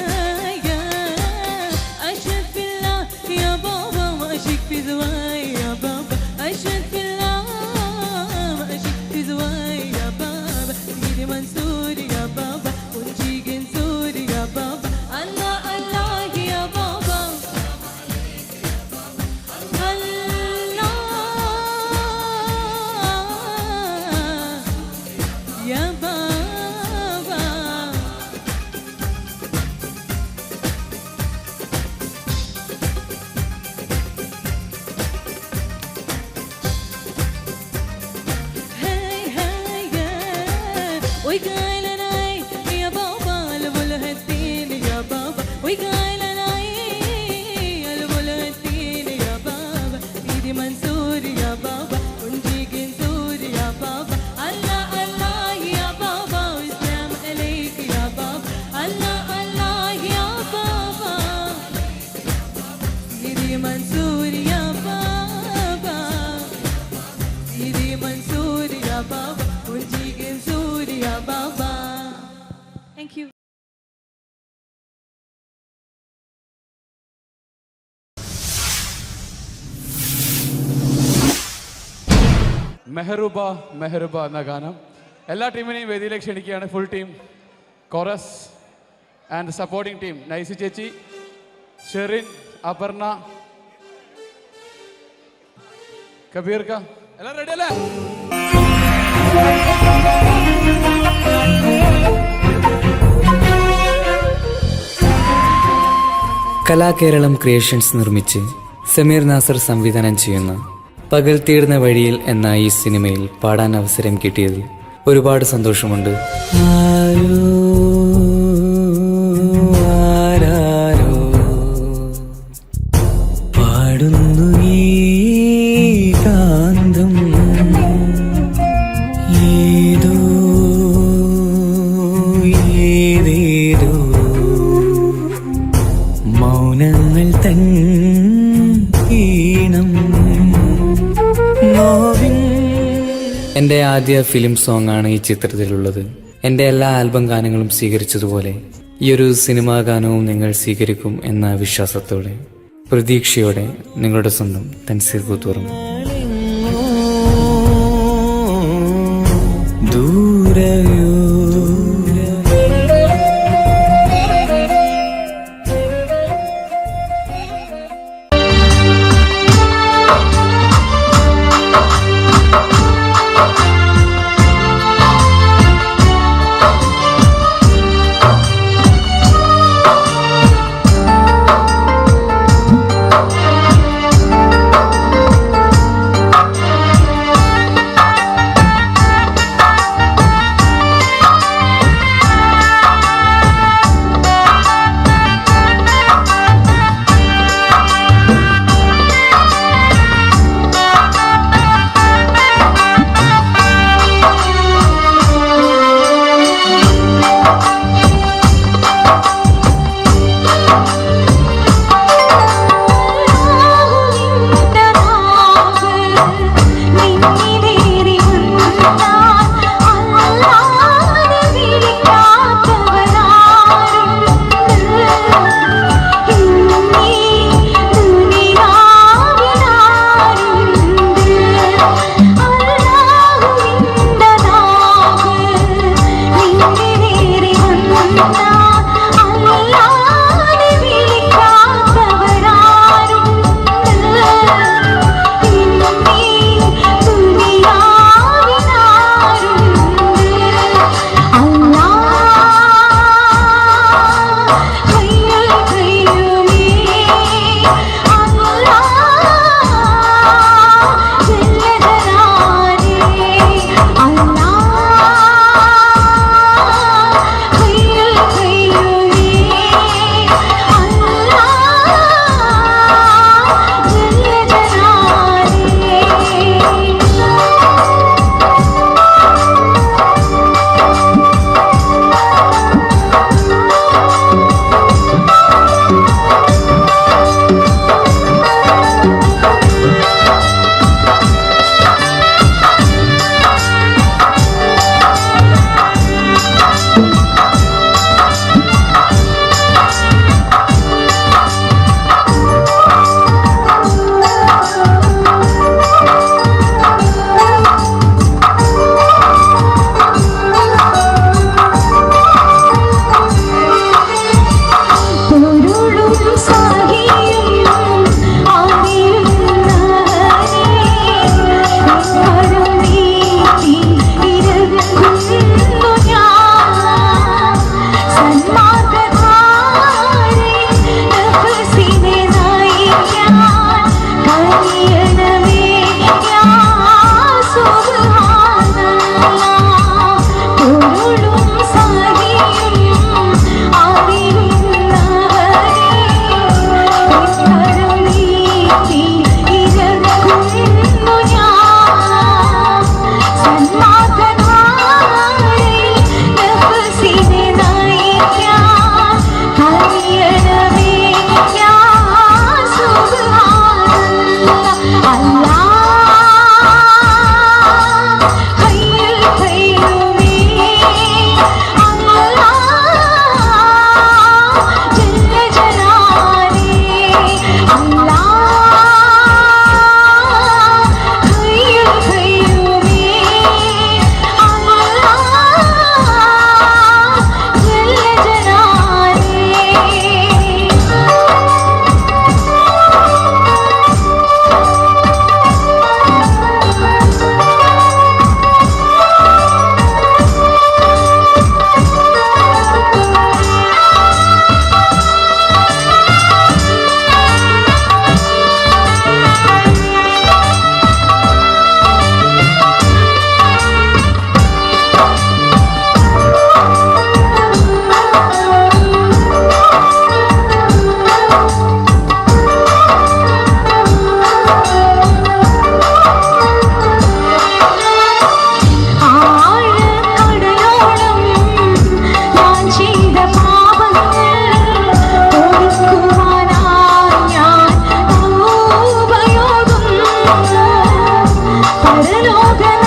Speaker 8: أشهد في الله يا بابا ما أشك في زواي يا بابا أشهد في الله ما أشك في زواي يا بابا سيدي منصور يا بابا ونجيك نزور يا بابا الله الله يا بابا الله يا بابا هاي هاي وقايل ناي يا بابا البلهتين يا بابا وقايل ناي البلهتين يا بابا سيدي منصور يا بابا ونجيك نزور يا بابا الله الله يا بابا وسلام عليك يا بابا الله الله يا بابا سيدي منصور يا بابا سيدي منصور يا بابا ونجيك نزور يا بابا. Thank you.
Speaker 4: മെഹറുബ മെഹറുബ എന്ന ഗാനം എല്ലാ ടീമിനെയും വേദിയിലേക്ക് ക്ഷണിക്കുകയാണ്. Full team, chorus and supporting team Nicy ചേച്ചി, ഷെറിൻ, അപർണ, കബീർ ക എല്ലാം റെഡി അല്ലേ?
Speaker 7: കലാകേരളം ക്രിയേഷൻസ് നിർമ്മിച്ച് സമീർ നാസർ സംവിധാനം ചെയ്യുന്ന പകൽ തീർന്ന വഴിയിൽ എന്ന ഈ സിനിമയിൽ പാടാൻ അവസരം കിട്ടിയതിൽ ഒരുപാട് സന്തോഷമുണ്ട്. ആരാരോ പാടുന്നു ഈ കാന്തം, ഏതോ ഏതേതോ മൗനങ്ങൾ തൻ ഈണം. എൻ്റെ ആദ്യ ഫിലിം സോങ് ആണ് ഈ ചിത്രത്തിലുള്ളത്. എൻ്റെ എല്ലാ ആൽബം ഗാനങ്ങളും സ്വീകരിച്ചതുപോലെ ഈ ഒരു സിനിമാ ഗാനവും നിങ്ങൾ സ്വീകരിക്കും എന്ന വിശ്വാസത്തോടെ, പ്രതീക്ഷയോടെ നിങ്ങളുടെ സ്വന്തം തൻസീർ കൂത്തുപറമ്പ്. ദൂരയോ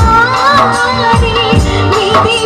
Speaker 10: പരലോകനാരി വിധി